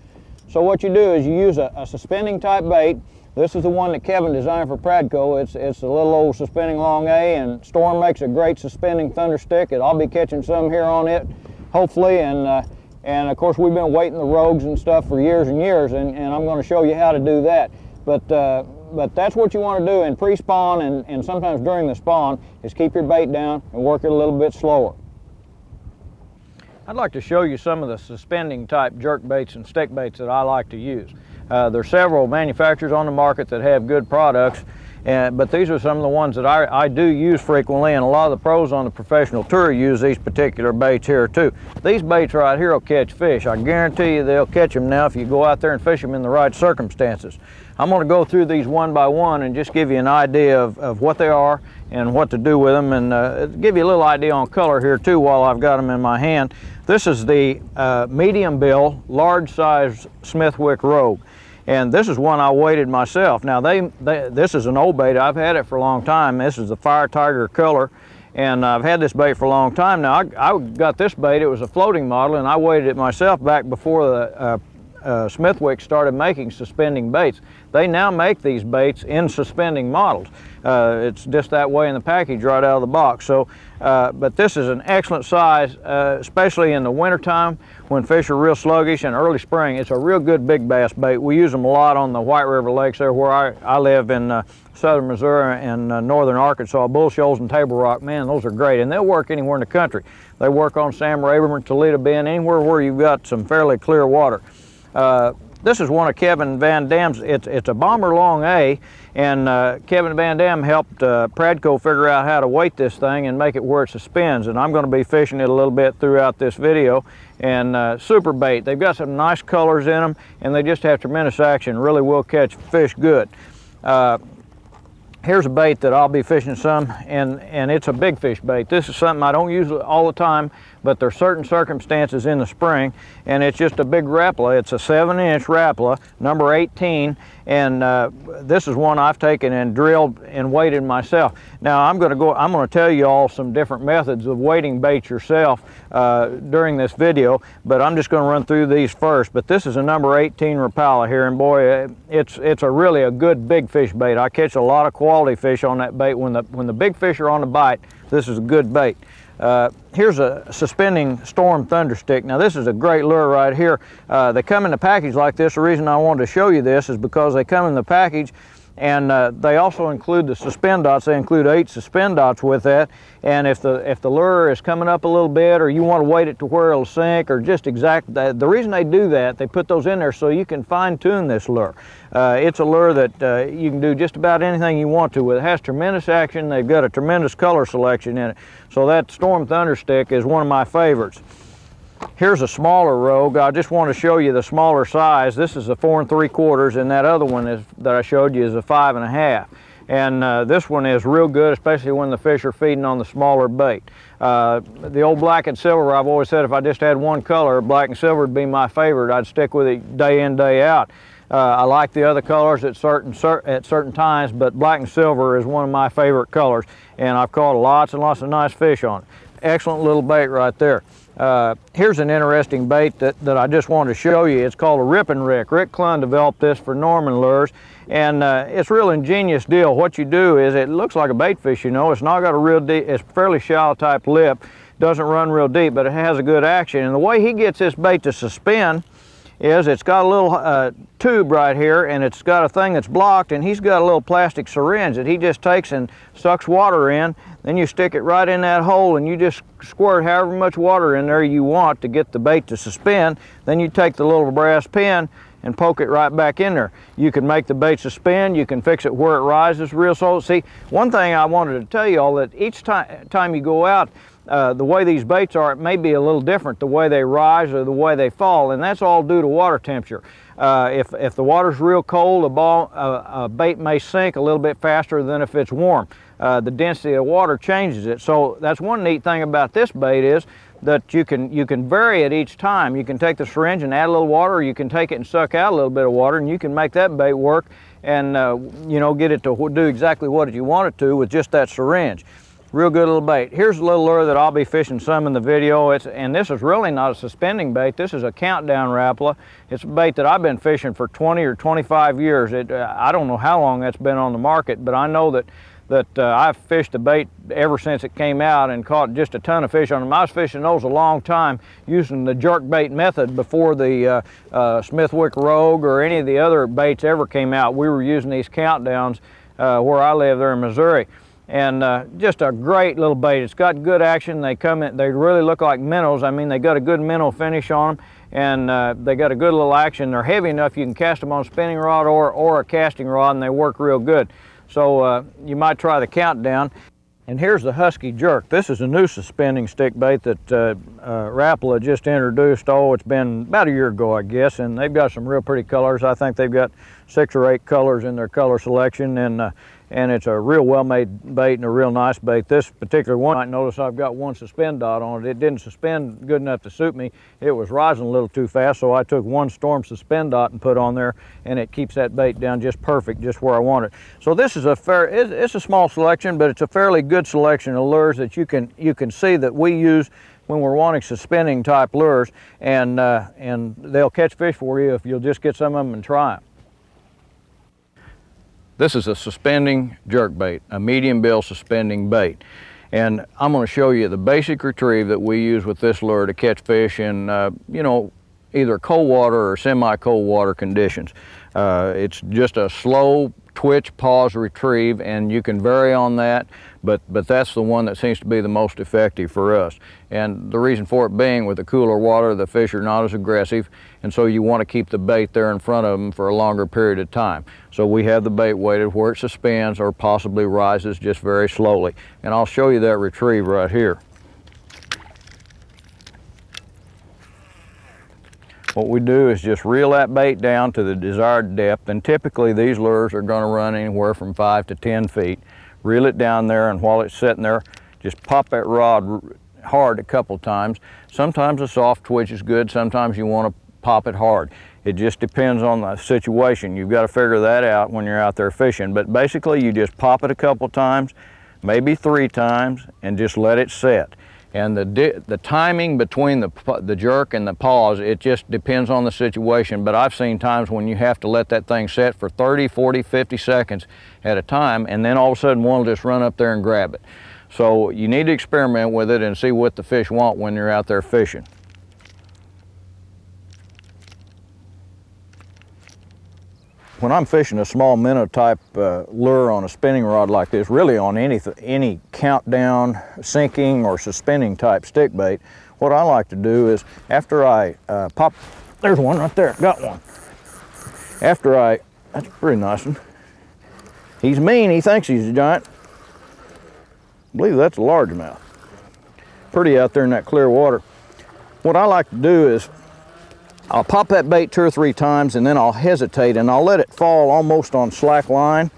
So what you do is you use a suspending type bait. This is the one that Kevin designed for Pradco. It's a little old suspending long A, and Storm makes a great suspending thunder stick. I'll be catching some here on it, hopefully, and of course we've been weighting the rogues and stuff for years and years, and I'm going to show you how to do that. But that's what you want to do in pre-spawn and sometimes during the spawn, is keep your bait down and work it a little bit slower. I'd like to show you some of the suspending type jerk baits and stick baits that I like to use. There are several manufacturers on the market that have good products, but these are some of the ones that I do use frequently, and a lot of the pros on the professional tour use these particular baits here too. These baits right here will catch fish. I guarantee you they'll catch them now if you go out there and fish them in the right circumstances. I'm going to go through these one by one and just give you an idea of what they are and what to do with them, and give you a little idea on color here too while I've got them in my hand. This is the medium bill, large size Smithwick Rogue. And this is one I weighted myself. Now this is an old bait. I've had it for a long time. This is the Fire Tiger color, and I've had this bait for a long time now. I got this bait, it was a floating model, and I weighted it myself back before the Smithwick started making suspending baits. They now make these baits in suspending models. It's just that way in the package right out of the box. So, but this is an excellent size, especially in the wintertime when fish are real sluggish, and early spring. It's a real good big bass bait. We use them a lot on the White River lakes there where I live in southern Missouri and northern Arkansas. Bull shoals and Table Rock, man, those are great. And they'll work anywhere in the country. They work on Sam Rayburn, Toledo Bend, anywhere where you've got some fairly clear water. This is one of Kevin Van Dam's. It's a Bomber Long A, and Kevin Van Dam helped Pradco figure out how to weight this thing and make it where it suspends. And I'm going to be fishing it a little bit throughout this video. And super bait. They've got some nice colors in them, and they just have tremendous action. Really will catch fish good. Here's a bait that I'll be fishing some, and it's a big fish bait. This is something I don't use all the time, but there's certain circumstances in the spring, and it's just a big Rapala. It's a 7-inch Rapala, number 18, and this is one I've taken and drilled and weighted myself. Now I'm going to tell you all some different methods of weighting bait yourself during this video, but I'm just going to run through these first. But this is a number 18 Rapala here, and boy, it's really a good big fish bait. I catch a lot of quality fish on that bait. When the big fish are on the bite, this is a good bait. Here's a suspending Storm Thunder Stick. Now this is a great lure right here. They come in the package like this. The reason I wanted to show you this is because they come in the package, and they also include the suspend dots. They include 8 suspend dots with that. And if the lure is coming up a little bit, or you want to weight it to where it'll sink, or just exact, the reason they do that, they put those in there so you can fine tune this lure. It's a lure that you can do just about anything you want to with. It has tremendous action. They've got a tremendous color selection in it. So that Storm Thunder Stick is one of my favorites. Here's a smaller Rogue. I just want to show you the smaller size. This is a 4 3/4, and that other one that I showed you is a 5 1/2. And this one is real good, especially when the fish are feeding on the smaller bait. The old black and silver, I've always said if I just had one color, black and silver would be my favorite. I'd stick with it day in, day out. I like the other colors at certain times, but black and silver is one of my favorite colors, and I've caught lots and lots of nice fish on it. Excellent little bait right there. Here's an interesting bait that I just wanted to show you. It's called a Rippin' Rick. Rick Clunn developed this for Norman lures, and it's a real ingenious deal. What you do is, it looks like a bait fish, you know. It's not got a real deep, it's fairly shallow type lip, doesn't run real deep, but it has a good action. And the way he gets this bait to suspend is it's got a little tube right here, and it's got a thing that's blocked, and he's got a little plastic syringe that he just takes and sucks water in. Then you stick it right in that hole, and you just squirt however much water in there you want to get the bait to suspend. Then you take the little brass pin and poke it right back in there. You can make the bait suspend, you can fix it where it rises real slow. See, one thing I wanted to tell you all, that each time you go out, the way these baits are, it may be a little different, the way they rise or the way they fall, and that's all due to water temperature. If the water's real cold, a bait may sink a little bit faster than if it's warm. The density of water changes it. So that's one neat thing about this bait, is that you can vary it each time. You can take the syringe and add a little water, or you can take it and suck out a little bit of water, and you can make that bait work and you know, get it to do exactly what you want it to with just that syringe. Real good little bait. Here's a little lure that I'll be fishing some in the video. And this is really not a suspending bait. This is a countdown Rapala. It's a bait that I've been fishing for 20 or 25 years. I don't know how long that's been on the market, but I know that I've fished the bait ever since it came out and caught just a ton of fish on them. I was fishing those a long time using the jerkbait method before the Smithwick Rogue or any of the other baits ever came out. We were using these countdowns where I live there in Missouri. And just a great little bait. It's got good action. They come in, they really look like minnows. I mean, they got a good minnow finish on them, and they got a good little action. They're heavy enough you can cast them on a spinning rod or a casting rod, and they work real good. So you might try the countdown. And here's the Husky Jerk. This is a new suspending stick bait that Rapala just introduced. Oh, it's been about a year ago, I guess, and they've got some real pretty colors. I think they've got 6 or 8 colors in their color selection, and it's a real well-made bait and a real nice bait. This particular one, I notice I've got one suspend dot on it. It didn't suspend good enough to suit me. It was rising a little too fast, so I took one Storm suspend dot and put on there, and it keeps that bait down just perfect, just where I want it. So this is it's a small selection, but it's a fairly good selection of lures that you can see that we use when we're wanting suspending type lures, and they'll catch fish for you if you'll just get some of them and try them. This is a suspending jerkbait, a medium bill suspending bait. And I'm going to show you the basic retrieve that we use with this lure to catch fish in, you know, either cold water or semi-cold water conditions. It's just a slow twitch, pause, retrieve, and you can vary on that, but that's the one that seems to be the most effective for us. And the reason for it being, with the cooler water, the fish are not as aggressive, and so you want to keep the bait there in front of them for a longer period of time. So we have the bait weighted where it suspends or possibly rises just very slowly. And I'll show you that retrieve right here. What we do is just reel that bait down to the desired depth, and typically these lures are going to run anywhere from 5 to 10 feet. Reel it down there, and while it's sitting there, just pop that rod hard a couple times. Sometimes a soft twitch is good, sometimes you want to pop it hard. It just depends on the situation. You've got to figure that out when you're out there fishing, but basically you just pop it a couple times, maybe 3 times, and just let it set. And the timing between the jerk and the pause, it just depends on the situation. But I've seen times when you have to let that thing set for 30, 40, 50 seconds at a time, and then all of a sudden one will just run up there and grab it. So you need to experiment with it and see what the fish want when you're out there fishing. When I'm fishing a small minnow type lure on a spinning rod like this, really on any countdown, sinking, or suspending type stick bait, what I like to do is, after I pop, there's one right there, got one. That's a pretty nice one. He's mean, he thinks he's a giant. I believe that's a largemouth. Pretty out there in that clear water. What I like to do is, I'll pop that bait 2 or 3 times, and then I'll hesitate and I'll let it fall almost on slack line.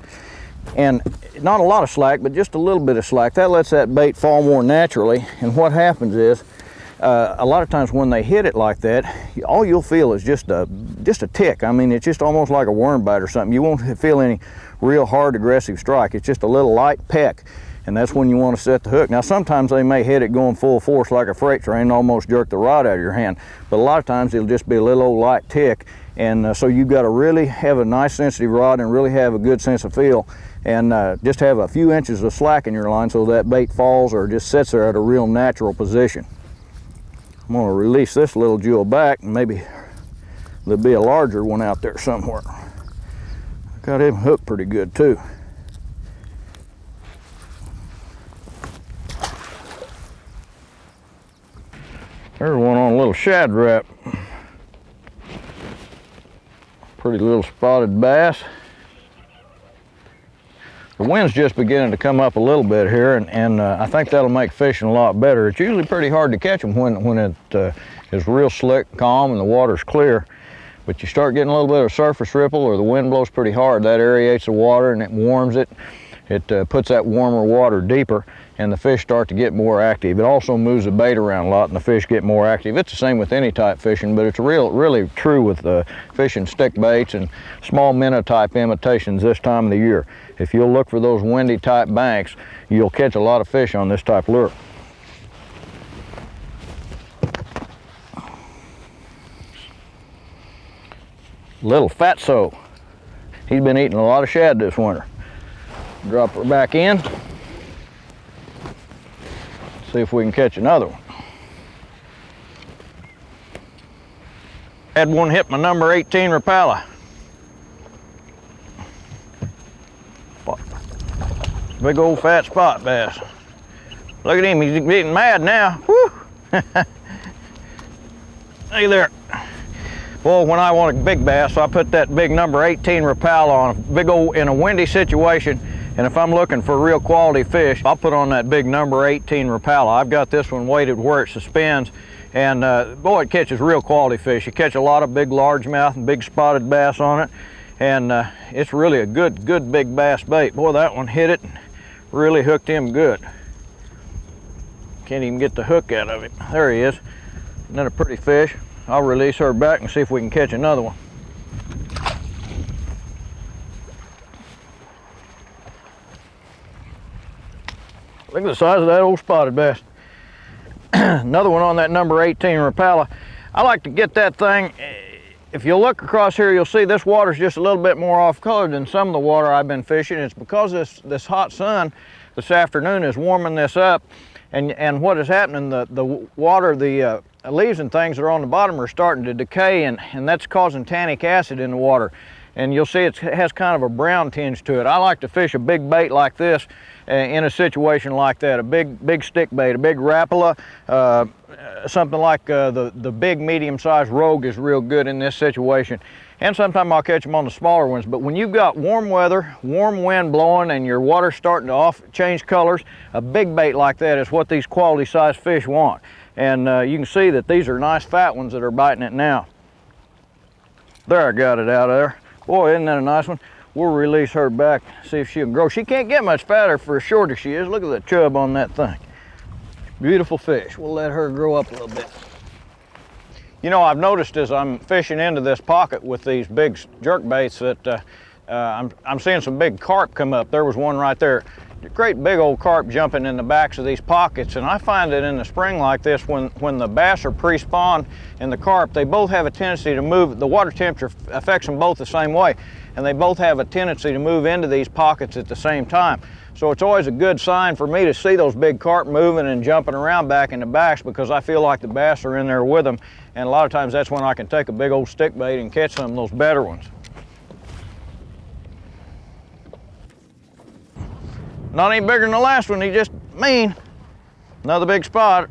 and not a lot of slack, but just a little bit of slack. That lets that bait fall more naturally, and what happens is, a lot of times when they hit it like that, all you'll feel is just a tick. I mean, it's just almost like a worm bite or something. You won't feel any real hard, aggressive strike. It's just a little light peck, and that's when you want to set the hook. Now, sometimes they may hit it going full force like a freight train and almost jerk the rod out of your hand, but a lot of times it'll just be a little old light tick, and so you've got to really have a nice sensitive rod and really have a good sense of feel, and just have a few inches of slack in your line so that bait falls or just sits there at a real natural position. I'm going to release this little jewel back, and maybe there'll be a larger one out there somewhere. Got him hooked pretty good too. There's one on a little shad wrap. Pretty little spotted bass. The wind's just beginning to come up a little bit here, and I think that'll make fishing a lot better. It's usually pretty hard to catch them when it is real slick, calm, and the water's clear. But you start getting a little bit of surface ripple or the wind blows pretty hard, that aerates the water and it warms it. It puts that warmer water deeper, and the fish start to get more active. It also moves the bait around a lot, and the fish get more active. It's the same with any type fishing, but it's really true with fishing stick baits and small minnow type imitations this time of the year. If you'll look for those windy type banks, you'll catch a lot of fish on this type lure. Little fatso. He's been eating a lot of shad this winter. Drop her back in. See if we can catch another one. Had one hit my number 18 Rapala. Big old fat spot bass. Look at him, he's getting mad now. Woo! Hey there. Well, when I want a big bass, I put that big number 18 Rapala on a big old, in a windy situation. And if I'm looking for real quality fish, I'll put on that big number 18 Rapala. I've got this one weighted where it suspends, and boy, it catches real quality fish. You catch a lot of big largemouth and big spotted bass on it, and it's really a good big bass bait. Boy, that one hit it and really hooked him good. Can't even get the hook out of it. There he is. Isn't that a pretty fish? I'll release her back and see if we can catch another one. Look at the size of that old spotted bass. Another one on that number 18 Rapala. I like to get that thing. If you look across here, you'll see this water's just a little bit more off color than some of the water I've been fishing. It's because this hot sun this afternoon is warming this up, and what is happening, the water, the leaves and things that are on the bottom are starting to decay, and that's causing tannic acid in the water. And you'll see it has kind of a brown tinge to it. I like to fish a big bait like this in a situation like that, a big stick bait, a big Rapala, something like the big medium-sized rogue is real good in this situation. And sometimes I'll catch them on the smaller ones. But when you've got warm weather, warm wind blowing, and your water's starting to change colors, a big bait like that is what these quality sized fish want. And you can see that these are nice fat ones that are biting it now. There, I got it out of there. Boy, isn't that a nice one? We'll release her back, see if she can grow. She can't get much fatter for as short as she is. Look at the chub on that thing. Beautiful fish. We'll let her grow up a little bit. You know, I've noticed as I'm fishing into this pocket with these big jerk baits that I'm seeing some big carp come up. There was one right there. Great big old carp jumping in the backs of these pockets, and I find that in the spring like this, when the bass are pre-spawned and the carp, they both have a tendency to move. The water temperature affects them both the same way, and they both have a tendency to move into these pockets at the same time. So it's always a good sign for me to see those big carp moving and jumping around back in the backs, because I feel like the bass are in there with them, and a lot of times that's when I can take a big old stick bait and catch some of those better ones. Not any bigger than the last one, he's just mean. Another big spot.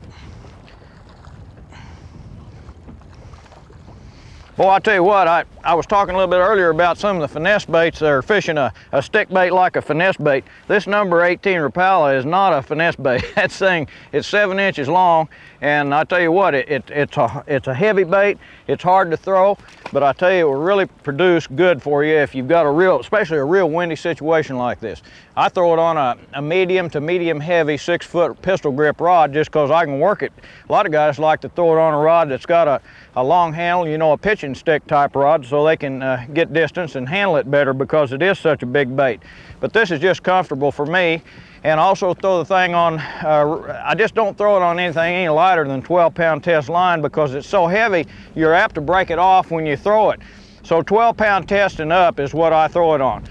Boy, I tell you what, I was talking a little bit earlier about some of the finesse baits that are fishing a stick bait like a finesse bait. This number 18 Rapala is not a finesse bait. That thing is 7 inches long, and I tell you what, it's a heavy bait. It's hard to throw, but I tell you, it will really produce good for you if you've got a real, especially a real windy situation like this. I throw it on a medium to medium heavy 6-foot pistol grip rod just because I can work it. A lot of guys like to throw it on a rod that's got a long handle, you know, a pitching stick type rod, so they can get distance and handle it better because it is such a big bait. But this is just comfortable for me. And also throw the thing on, I just don't throw it on anything any lighter than 12-pound test line because it's so heavy, you're apt to break it off when you throw it. So 12-pound test and up is what I throw it on.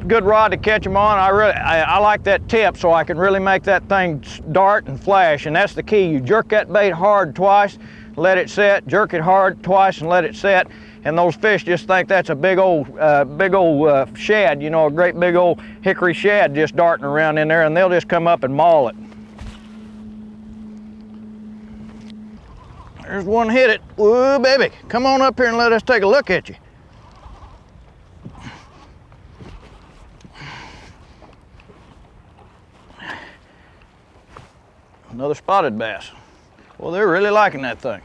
Good rod to catch them on. I like that tip so I can really make that thing dart and flash, and that's the key. You jerk that bait hard twice, let it set, jerk it hard twice and let it set, and those fish just think that's a big old shad, you know, a great big old hickory shad just darting around in there, and they'll just come up and maul it. There's one hit it. Whoa, baby, come on up here and let us take a look at you. Another spotted bass. Well, they're really liking that thing.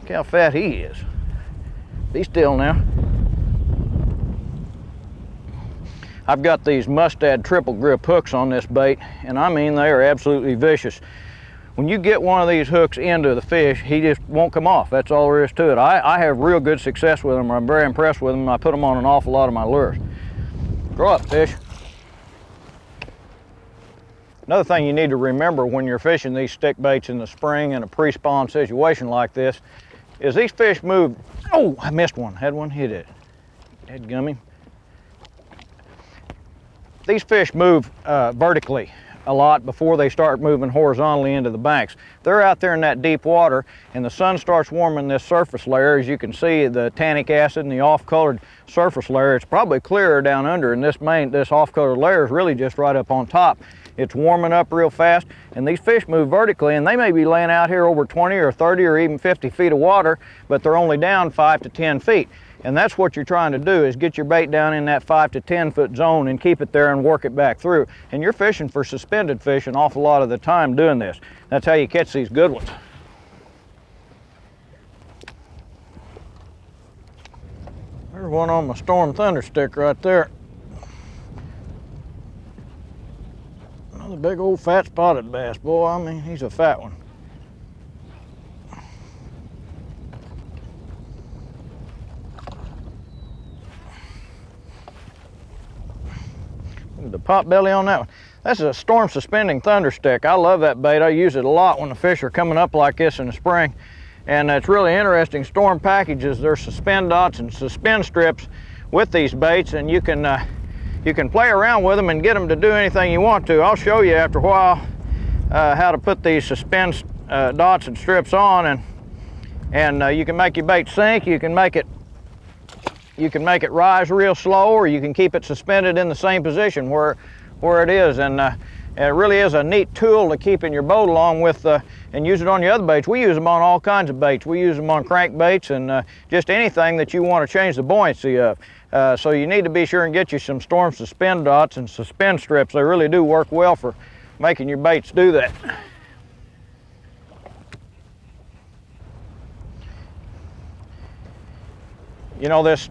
Look how fat he is. Be still now. I've got these Mustad triple grip hooks on this bait, and I mean they are absolutely vicious. When you get one of these hooks into the fish, he just won't come off. That's all there is to it. I have real good success with them. I'm very impressed with them. I put them on an awful lot of my lures. Grow up, fish. Another thing you need to remember when you're fishing these stick baits in the spring in a pre-spawn situation like this is these fish move. Oh, I missed one. Had one hit it. Dead gummy. These fish move vertically a lot before they start moving horizontally into the banks. They're out there in that deep water, and the sun starts warming this surface layer. As you can see, the tannic acid and the off-colored surface layer, it's probably clearer down under, and this off-colored layer is really just right up on top. It's warming up real fast, and these fish move vertically, and they may be laying out here over 20 or 30 or even 50 feet of water, but they're only down 5 to 10 feet. And that's what you're trying to do, is get your bait down in that 5 to 10 foot zone and keep it there and work it back through. And you're fishing for suspended fish an awful lot of the time doing this. That's how you catch these good ones. There's one on my Storm Thunder stick right there. Another big old fat spotted bass. Boy, I mean, he's a fat one. The pot belly on that one. That's a storm suspending thunder stick. I love that bait. I use it a lot when the fish are coming up like this in the spring. And it's really interesting. Storm packages, there's suspend dots and suspend strips with these baits, and you can play around with them and get them to do anything you want to. I'll show you after a while how to put these suspend dots and strips on, and you can make your bait sink. You can make it rise real slow, or you can keep it suspended in the same position where it is, and it really is a neat tool to keep in your boat along with and use it on your other baits. We use them on all kinds of baits. We use them on crankbaits and just anything that you want to change the buoyancy of. So you need to be sure and get you some storm suspend dots and suspend strips. They really do work well for making your baits do that. You know, this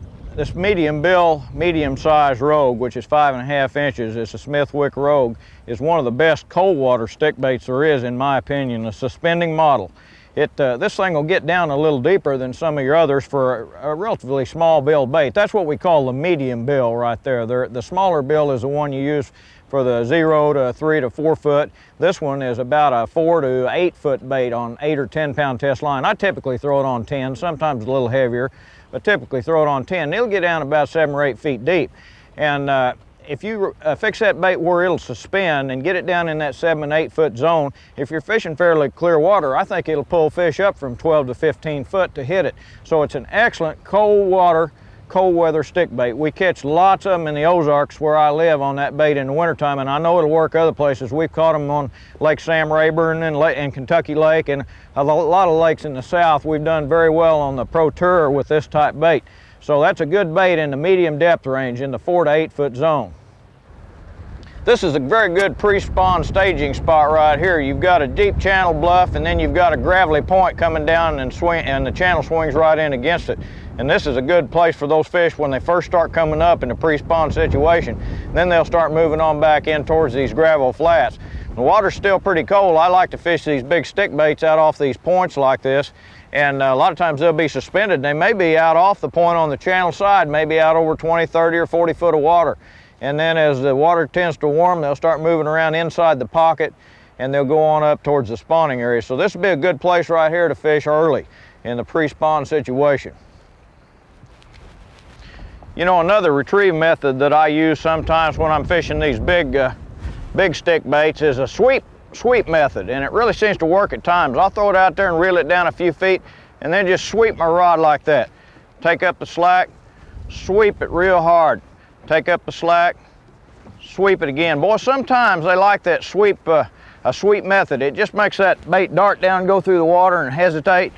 medium bill, medium size rogue, which is 5.5 inches, it's a Smithwick rogue, is one of the best cold water stick baits there is, in my opinion, a suspending model. This thing will get down a little deeper than some of your others for a relatively small bill bait. That's what we call the medium bill right there. The smaller bill is the one you use for the 0 to 3 to 4 foot. This one is about a 4 to 8 foot bait on 8 or 10 pound test line. I typically throw it on 10, sometimes a little heavier, but typically throw it on 10. It'll get down about 7 or 8 feet deep. And if you fix that bait where it'll suspend and get it down in that 7 and 8 foot zone, if you're fishing fairly clear water, I think it'll pull fish up from 12 to 15 foot to hit it. So it's an excellent cold water cold weather stick bait. We catch lots of them in the Ozarks where I live on that bait in the wintertime, and I know it'll work other places. We've caught them on Lake Sam Rayburn and Kentucky Lake, and a lot of lakes in the south. We've done very well on the Pro Tour with this type bait. So that's a good bait in the medium depth range, in the 4 to 8 foot zone. This is a very good pre-spawn staging spot right here. You've got a deep channel bluff, and then you've got a gravelly point coming down and the channel swings right in against it. And this is a good place for those fish when they first start coming up in a pre-spawn situation. Then they'll start moving on back in towards these gravel flats. The water's still pretty cold. I like to fish these big stick baits out off these points like this. And a lot of times they'll be suspended. They may be out off the point on the channel side, maybe out over 20, 30, or 40 foot of water. And then as the water tends to warm, they'll start moving around inside the pocket, and they'll go on up towards the spawning area. So this would be a good place right here to fish early in the pre-spawn situation. You know, another retrieve method that I use sometimes when I'm fishing these big stick baits is a sweep method, and it really seems to work at times. I'll throw it out there and reel it down a few feet, and then just sweep my rod like that. Take up the slack, sweep it real hard. Take up the slack, sweep it again. Boy, sometimes they like that sweep, a sweep method. It just makes that bait dart down, go through the water and hesitate,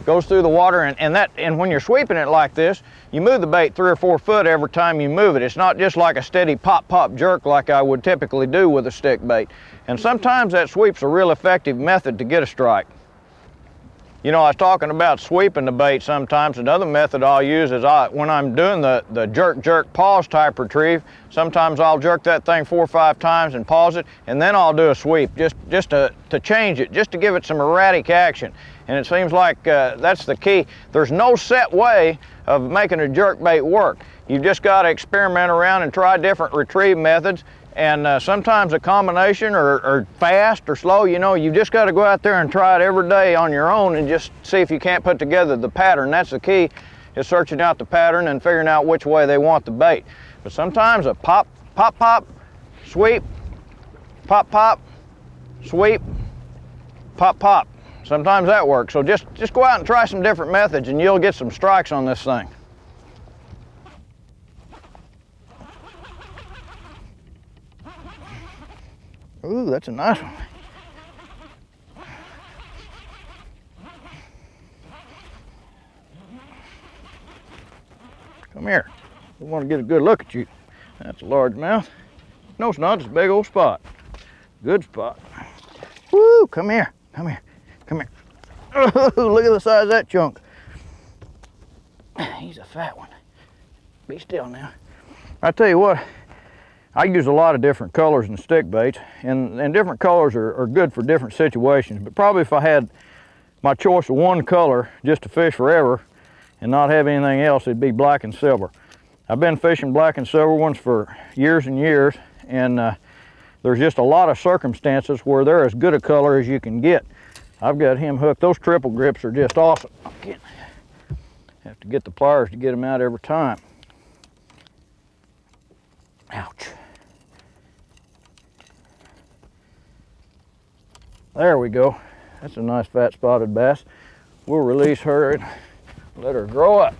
goes through the water, and when you're sweeping it like this, you move the bait 3 or 4 foot every time you move it. It's not just like a steady pop, pop jerk like I would typically do with a stick bait. And sometimes that sweep's a real effective method to get a strike. You know, I was talking about sweeping the bait sometimes. Another method I'll use is when I'm doing the jerk, pause type retrieve, sometimes I'll jerk that thing 4 or 5 times and pause it, and then I'll do a sweep just to change it, just to give it some erratic action. And it seems like that's the key. There's no set way of making a jerk bait work. You've just got to experiment around and try different retrieve methods. And sometimes a combination or fast or slow, you know, you just got to go out there and try it every day on your own and just see if you can't put together the pattern. That's the key, is searching out the pattern and figuring out which way they want the bait. But sometimes a pop, pop, pop, sweep, pop, pop, sweep, pop, pop. Sometimes that works. So just go out and try some different methods and you'll get some strikes on this thing. Ooh, that's a nice one. Come here. We want to get a good look at you. That's a largemouth. No, it's not. It's a big old spot. Good spot. Woo, come here. Come here. Come here. Oh, look at the size of that chunk. He's a fat one. Be still now. I tell you what, I use a lot of different colors in stick baits, and different colors are good for different situations. But probably if I had my choice of one color just to fish forever and not have anything else, it'd be black and silver. I've been fishing black and silver ones for years and years, and there's just a lot of circumstances where they're as good a color as you can get. I've got him hooked. Those triple grips are just awesome. Have to get the pliers to get them out every time. Ouch. There we go. That's a nice fat spotted bass. We'll release her and let her grow up.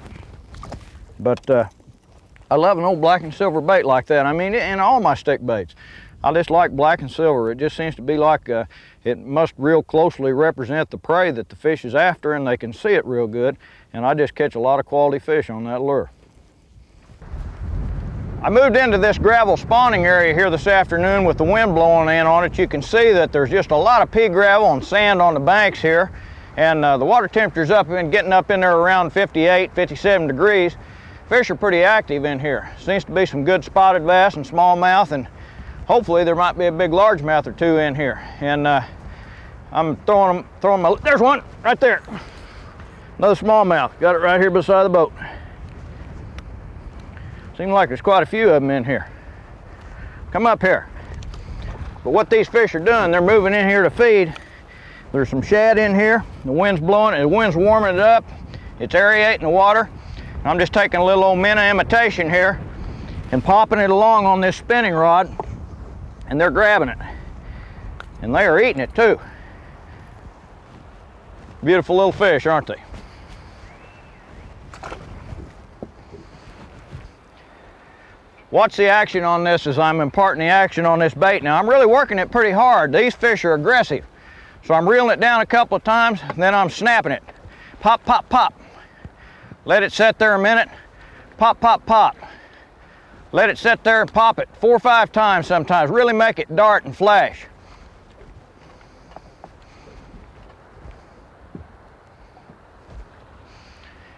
But I love an old black and silver bait like that. I mean, in all my stick baits, I just like black and silver. It just seems to be like it must real closely represent the prey that the fish is after, and they can see it real good. And I just catch a lot of quality fish on that lure. I moved into this gravel spawning area here this afternoon with the wind blowing in on it. You can see that there's just a lot of pea gravel and sand on the banks here, and the water temperature's getting up in there around 58, 57 degrees. Fish are pretty active in here. Seems to be some good spotted bass and smallmouth, and hopefully there might be a big largemouth or two in here. And I'm throwing my, there's one right there. Another smallmouth, got it right here beside the boat. Seems like there's quite a few of them in here. Come up here. But what these fish are doing, they're moving in here to feed. There's some shad in here. The wind's blowing, the wind's warming it up. It's aerating the water. I'm just taking a little old minnow imitation here and popping it along on this spinning rod, and they're grabbing it. And they are eating it too. Beautiful little fish, aren't they? Watch the action on this as I'm imparting the action on this bait. Now I'm really working it pretty hard. These fish are aggressive. So I'm reeling it down a couple of times, then I'm snapping it. Pop, pop, pop. Let it set there a minute. Pop, pop, pop. Let it sit there and pop it 4 or 5 times sometimes. Really make it dart and flash.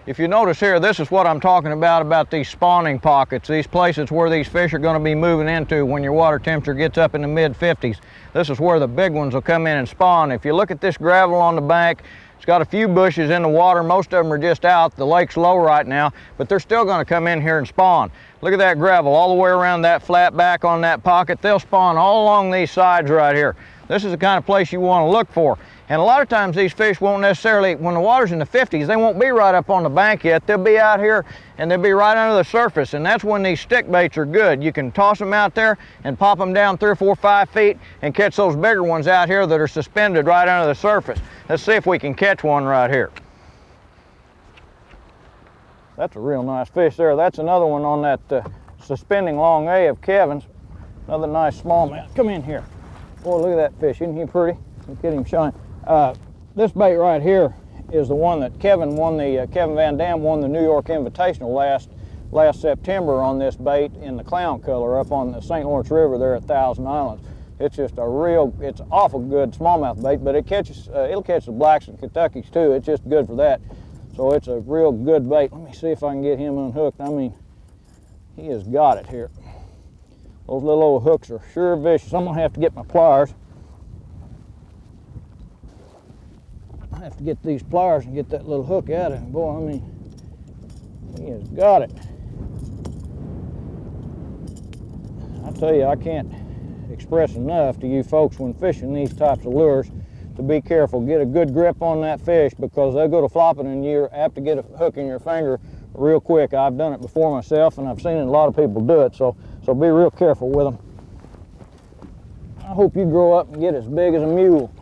If you notice here, this is what I'm talking about these spawning pockets, these places where these fish are going to be moving into when your water temperature gets up in the mid-50s. This is where the big ones will come in and spawn. If you look at this gravel on the bank, it's got a few bushes in the water. Most of them are just out. The lake's low right now, but they're still going to come in here and spawn. Look at that gravel all the way around that flat back on that pocket. They'll spawn all along these sides right here. This is the kind of place you want to look for. And a lot of times these fish won't necessarily, when the water's in the 50s, they won't be right up on the bank yet. They'll be out here and they'll be right under the surface. And that's when these stick baits are good. You can toss them out there and pop them down 3 or 4 or 5 feet and catch those bigger ones out here that are suspended right under the surface. Let's see if we can catch one right here. That's a real nice fish there. That's another one on that suspending long A of Kevin's. Another nice smallmouth. Come in here. Boy, look at that fish. Isn't he pretty? Look at him shine. This bait right here is the one that Kevin won Kevin Van Dam won the New York Invitational last September on this bait in the clown color up on the St. Lawrence River there at Thousand Islands. It's just it's awful good smallmouth bait, but it catches, it'll catch the blacks and Kentuckys too. It's just good for that. So it's a real good bait. Let me see if I can get him unhooked. I mean, he has got it here. Those little old hooks are sure vicious. I'm gonna have to get my pliers. I have to get these pliers and get that little hook out of him. Boy, I mean, he has got it. I tell you, I can't express enough to you folks when fishing these types of lures to be careful. Get a good grip on that fish because they'll go to flopping and you're apt to get a hook in your finger real quick. I've done it before myself and I've seen a lot of people do it, so be real careful with them. I hope you grow up and get as big as a mule.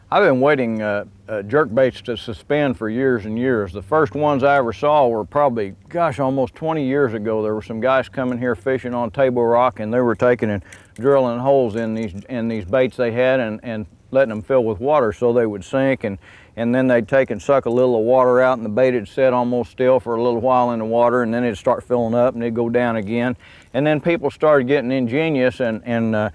I've been waiting jerkbaits to suspend for years and years. The first ones I ever saw were probably, gosh, almost 20 years ago. There were some guys coming here fishing on Table Rock and they were taking and drilling holes in these baits they had and letting them fill with water so they would sink, and then they'd take and suck a little of water out and the bait would sit almost still for a little while in the water and then it'd start filling up and it'd go down again. And then people started getting ingenious and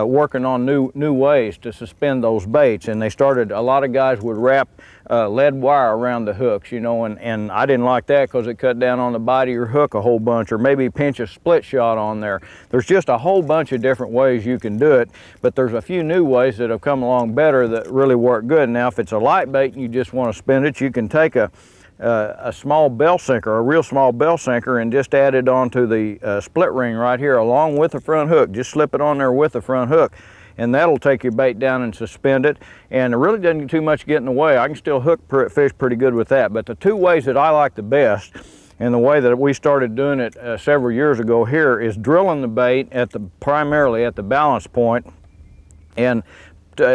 working on new ways to suspend those baits, and they started, a lot of guys would wrap lead wire around the hooks, you know, and I didn't like that because it cut down on the bite of your hook a whole bunch, or maybe pinch a split shot on there. There's just a whole bunch of different ways you can do it, but there's a few new ways that have come along better that really work good. Now if it's a light bait and you just want to spin it, you can take a small bell sinker, a real small bell sinker, and just add it onto the split ring right here along with the front hook. Just slip it on there with the front hook and that'll take your bait down and suspend it, and it really doesn't get too much get in the way. I can still hook fish pretty good with that. But the two ways that I like the best, and the way that we started doing it several years ago here, is drilling the bait primarily at the balance point and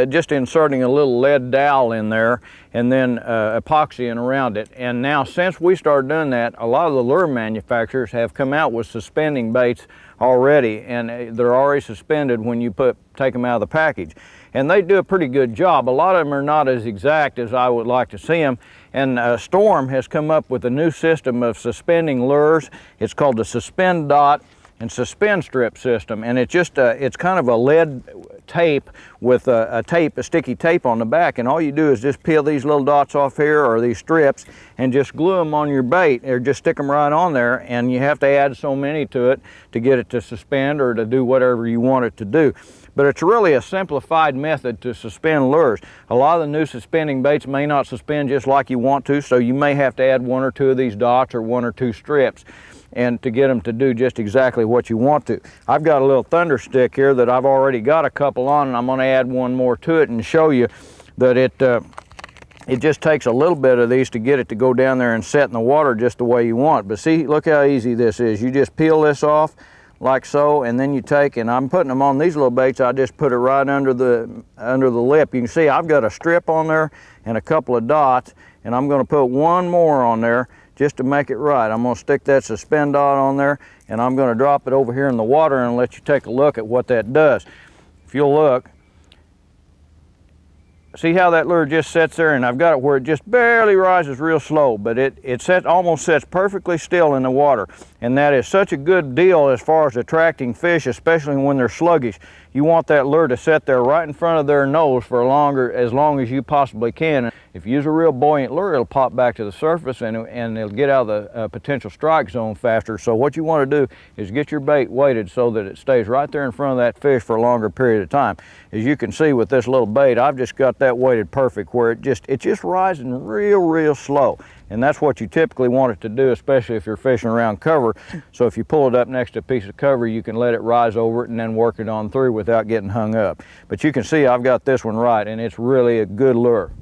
just inserting a little lead dowel in there and then epoxying around it. And now since we started doing that, a lot of the lure manufacturers have come out with suspending baits already, and they're already suspended when you take them out of the package. And they do a pretty good job. A lot of them are not as exact as I would like to see them. And Storm has come up with a new system of suspending lures. It's called the Suspend Dot and Suspend Strip system, and it's just it's kind of a lead tape with a sticky tape on the back, and all you do is just peel these little dots off here, or these strips, and just glue them on your bait, or just stick them right on there, and you have to add so many to it to get it to suspend or to do whatever you want it to do. But it's really a simplified method to suspend lures. A lot of the new suspending baits may not suspend just like you want to, so you may have to add 1 or 2 of these dots or 1 or 2 strips and to get them to do just exactly what you want to. I've got a little thunder stick here that I've already got a couple on, and I'm going to add 1 more to it and show you that it just takes a little bit of these to get it to go down there and set in the water just the way you want. But see, look how easy this is. You just peel this off like so, and then you take, and I'm putting them on these little baits, I just put it right under the lip. You can see I've got a strip on there and a couple of dots, and I'm going to put 1 more on there just to make it right. I'm going to stick that suspend dot on there, and I'm going to drop it over here in the water and let you take a look at what that does. If you'll look, see how that lure just sits there, and I've got it where it just barely rises real slow, but it almost sits perfectly still in the water. And that is such a good deal as far as attracting fish, especially when they're sluggish. You want that lure to sit there right in front of their nose for as long as you possibly can. If you use a real buoyant lure, it'll pop back to the surface and it'll get out of the potential strike zone faster. So what you want to do is get your bait weighted so that it stays right there in front of that fish for a longer period of time. As you can see with this little bait, I've just got that weighted perfect where it's just rising real slow. And that's what you typically want it to do, especially if you're fishing around cover. So if you pull it up next to a piece of cover, you can let it rise over it and then work it on through without getting hung up. But you can see I've got this one right, and it's really a good lure.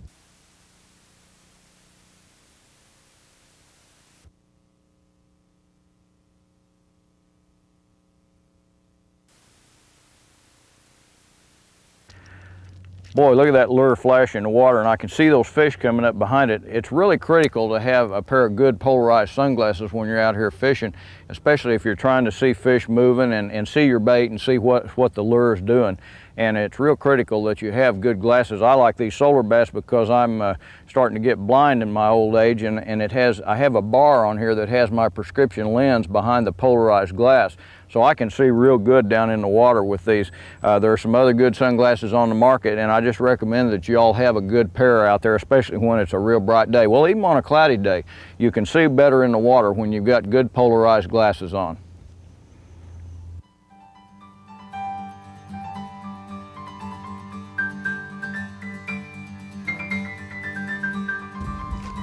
Boy, look at that lure flash in the water, and I can see those fish coming up behind it. It's really critical to have a pair of good polarized sunglasses when you're out here fishing, especially if you're trying to see fish moving and see your bait and see what the lure is doing. And it's real critical that you have good glasses. I like these solar bass because I'm starting to get blind in my old age, and I have a bar on here that has my prescription lens behind the polarized glass. So I can see real good down in the water with these. There are some other good sunglasses on the market, and I just recommend that you all have a good pair out there, especially when it's a real bright day. Well, even on a cloudy day, you can see better in the water when you've got good polarized glasses on.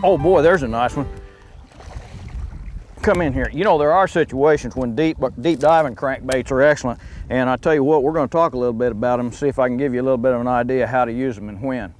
Oh boy, there's a nice one. Come in here. You know, there are situations when deep diving crankbaits are excellent, and I tell you what, we're going to talk a little bit about them, see if I can give you a little bit of an idea how to use them and when.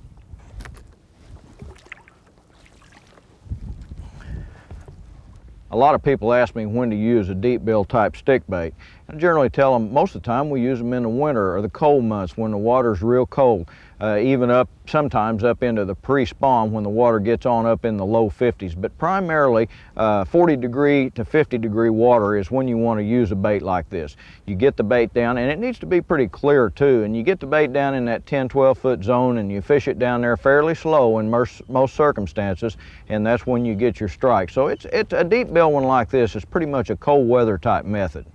A lot of people ask me when to use a deep bill type stick bait. I generally tell them most of the time we use them in the winter or the cold months when the water's real cold, even sometimes up into the pre-spawn when the water gets on up in the low 50s. But primarily 40 degree to 50 degree water is when you want to use a bait like this. You get the bait down, and it needs to be pretty clear too, and you get the bait down in that 10-12 foot zone and you fish it down there fairly slow in most circumstances, and that's when you get your strike. So it's a deep bill one like this is pretty much a cold weather type method.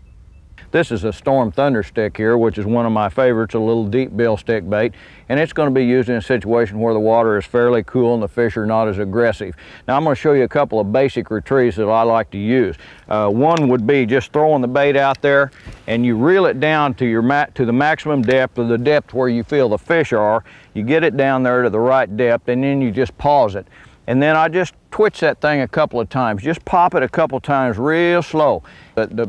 This is a Storm Thunder stick here, which is one of my favorites, a little deep bill stick bait, and it's going to be used in a situation where the water is fairly cool and the fish are not as aggressive. Now I'm going to show you a couple of basic retrieves that I like to use. One would be just throwing the bait out there and you reel it down to the maximum depth, or the depth where you feel the fish are. You get it down there to the right depth, and then you just pause it. And then I just twitch that thing a couple of times. Just pop it a couple of times real slow.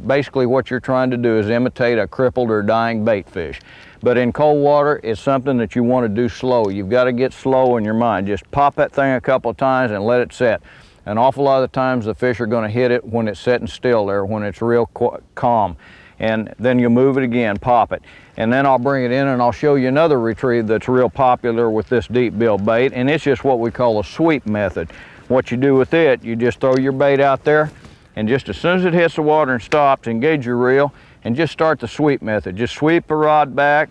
Basically what you're trying to do is imitate a crippled or dying bait fish. But in cold water, it's something that you want to do slow. You've got to get slow in your mind. Just pop that thing a couple of times and let it set. An awful lot of the times the fish are going to hit it when it's sitting still there, when it's real calm. And then you move it again, pop it. And then I'll bring it in and I'll show you another retrieve that's real popular with this deep bill bait, and it's just what we call a sweep method. What you do with it, you just throw your bait out there, and just as soon as it hits the water and stops, engage your reel and just start the sweep method. Just sweep the rod back,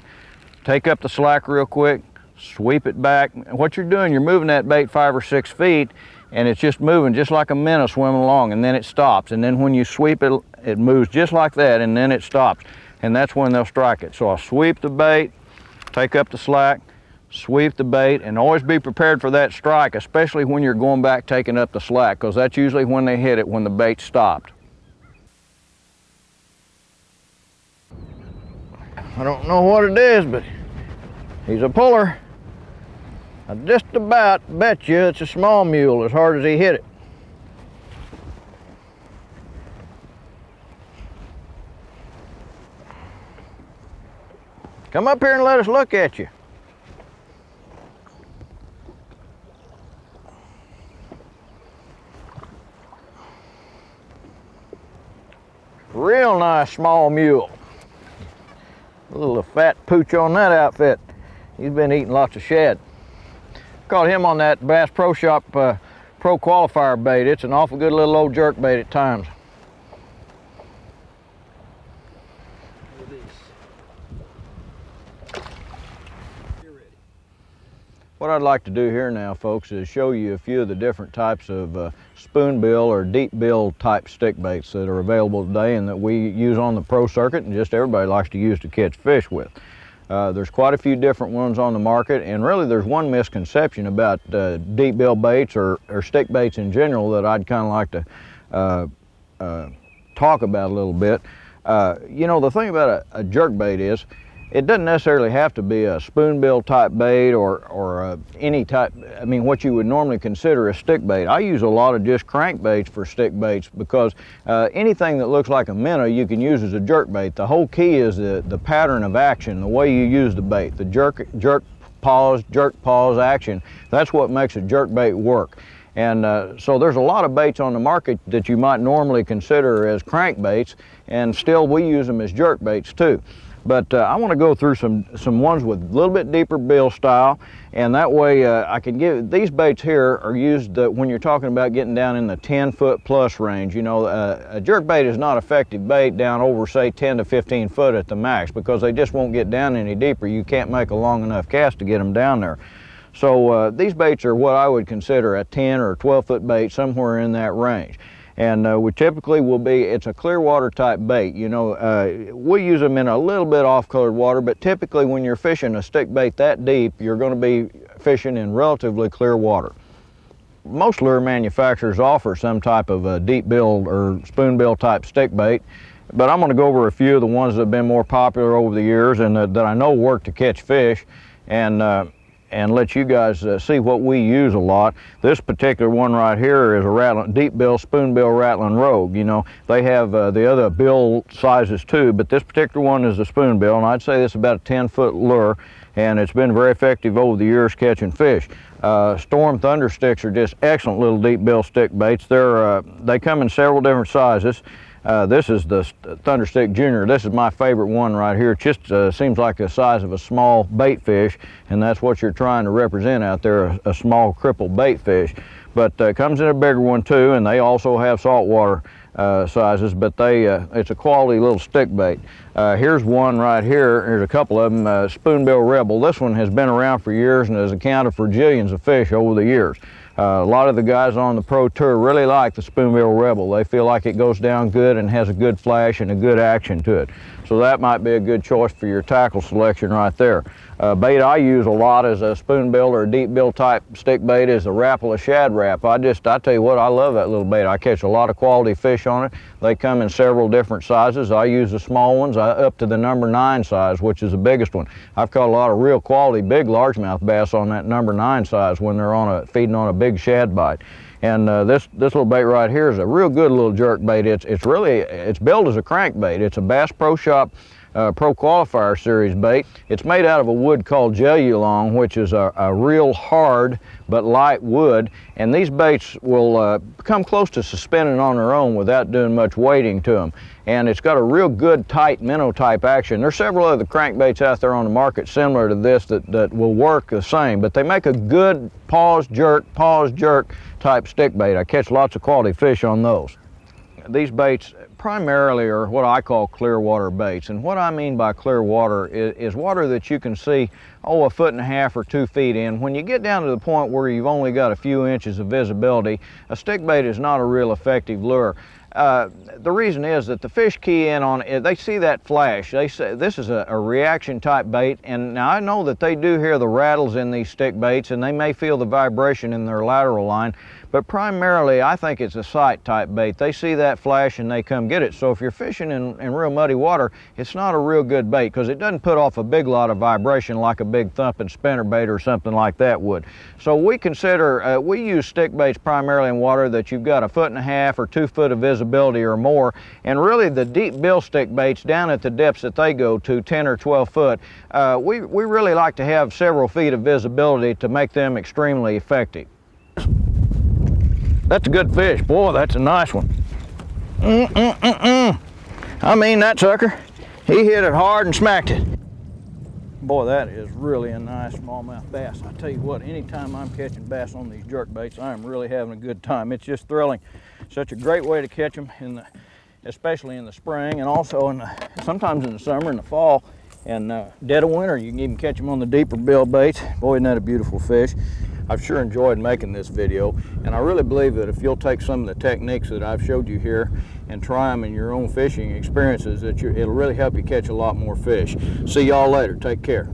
take up the slack real quick, sweep it back. What you're doing, you're moving that bait 5 or 6 feet, and it's just moving just like a minnow swimming along, and then it stops. And then when you sweep it, it moves just like that, and then it stops. And that's when they'll strike it. So I'll sweep the bait, take up the slack, sweep the bait, and always be prepared for that strike, especially when you're going back taking up the slack, because that's usually when they hit it, when the bait stopped. I don't know what it is, but he's a puller. I just about bet you it's a small mule as hard as he hit it. Come up here and let us look at you. Real nice small mule. A little fat pooch on that outfit. He's been eating lots of shad. Caught him on that Bass Pro Shop pro qualifier bait. It's an awful good little old jerk bait at times. What I'd like to do here now, folks, is show you a few of the different types of spoonbill or deep bill type stick baits that are available today and that we use on the pro circuit and just everybody likes to use to catch fish with. There's quite a few different ones on the market, and really there's one misconception about deep bill baits or stick baits in general that I'd kind of like to talk about a little bit. You know, the thing about a jerk bait is it doesn't necessarily have to be a spoonbill type bait or any type, I mean, what you would normally consider a stick bait. I use a lot of just crankbaits for stick baits because anything that looks like a minnow you can use as a jerk bait. The whole key is the pattern of action, the way you use the bait, the jerk pause action. That's what makes a jerk bait work. And so there's a lot of baits on the market that you might normally consider as crankbaits, and still we use them as jerk baits too. But I want to go through some ones with a little bit deeper bill style, and that way I can give, these baits here are used when you're talking about getting down in the 10-foot plus range. You know, a jerk bait is not effective bait down over, say, 10 to 15 foot at the max, because they just won't get down any deeper. You can't make a long enough cast to get them down there. So these baits are what I would consider a 10 or 12-foot bait, somewhere in that range. And we typically will be, it's a clear water type bait. You know, we use them in a little bit off-colored water, but typically when you're fishing a stick bait that deep, you're going to be fishing in relatively clear water. Most lure manufacturers offer some type of a deep bill or spoonbill type stick bait, but I'm going to go over a few of the ones that have been more popular over the years and that I know work to catch fish, and let you guys see what we use a lot. This particular one right here is a deep bill spoonbill rattling rogue. You know, they have the other bill sizes too, but this particular one is a spoonbill, and I'd say this is about a 10-foot lure, and it's been very effective over the years catching fish. Storm Thunder sticks are just excellent little deep bill stick baits. They come in several different sizes. This is the Thunderstick Junior. This is my favorite one right here. It just seems like the size of a small bait fish, and that's what you're trying to represent out there, a small crippled bait fish. But it comes in a bigger one too, and they also have saltwater sizes, but it's a quality little stick bait. Here's one right here. There's a couple of them, Spoonbill Rebel. This one has been around for years and has accounted for jillions of fish over the years. A lot of the guys on the pro tour really like the Spoonbill Rebel. They feel like it goes down good and has a good flash and a good action to it. So that might be a good choice for your tackle selection right there. Bait I use a lot as a spoonbill or a deep bill type stick bait is the Rapala Shad Rap. I tell you what, I love that little bait. I catch a lot of quality fish on it. They come in several different sizes. I use the small ones up to the number 9 size, which is the biggest one. I've caught a lot of real quality big largemouth bass on that number 9 size when they're feeding on a big shad bite. And this little bait right here is a real good little jerk bait. It's billed as a crankbait. It's a Bass Pro Shop Pro Qualifier Series bait. It's made out of a wood called Jellulong, which is a real hard but light wood, and these baits will come close to suspending on their own without doing much weighting to them. And it's got a real good tight minnow type action. There's several other crankbaits out there on the market similar to this that will work the same, but they make a good pause jerk type stick bait. I catch lots of quality fish on those. These baits primarily are what I call clear water baits, and what I mean by clear water is water that you can see, a 1.5 or 2 feet in. When you get down to the point where you've only got a few inches of visibility, a stick bait is not a real effective lure. The reason is that the fish key in on it, they see that flash. They say this is a reaction type bait, and now I know that they do hear the rattles in these stick baits and they may feel the vibration in their lateral line, but primarily I think it's a sight type bait. They see that flash and they come get it. So if you're fishing in real muddy water, it's not a real good bait because it doesn't put off a big lot of vibration like a big thumping spinner bait or something like that would. So we consider, we use stick baits primarily in water that you've got 1.5 or 2 foot of visibility or more, and really the deep bill stick baits down at the depths that they go to, 10 or 12 foot, we really like to have several feet of visibility to make them extremely effective. That's a good fish. Boy, that's a nice one. I mean, that sucker, he hit it hard and smacked it. Boy, that is really a nice smallmouth bass. I tell you what, anytime I'm catching bass on these jerk baits, I am really having a good time. It's just thrilling. Such a great way to catch them, especially in the spring, and also sometimes in the summer and the fall. And dead of winter, you can even catch them on the deeper bill baits. Boy, isn't that a beautiful fish. I've sure enjoyed making this video, and I really believe that if you'll take some of the techniques that I've showed you here and try them in your own fishing experiences, it'll really help you catch a lot more fish. See y'all later. Take care.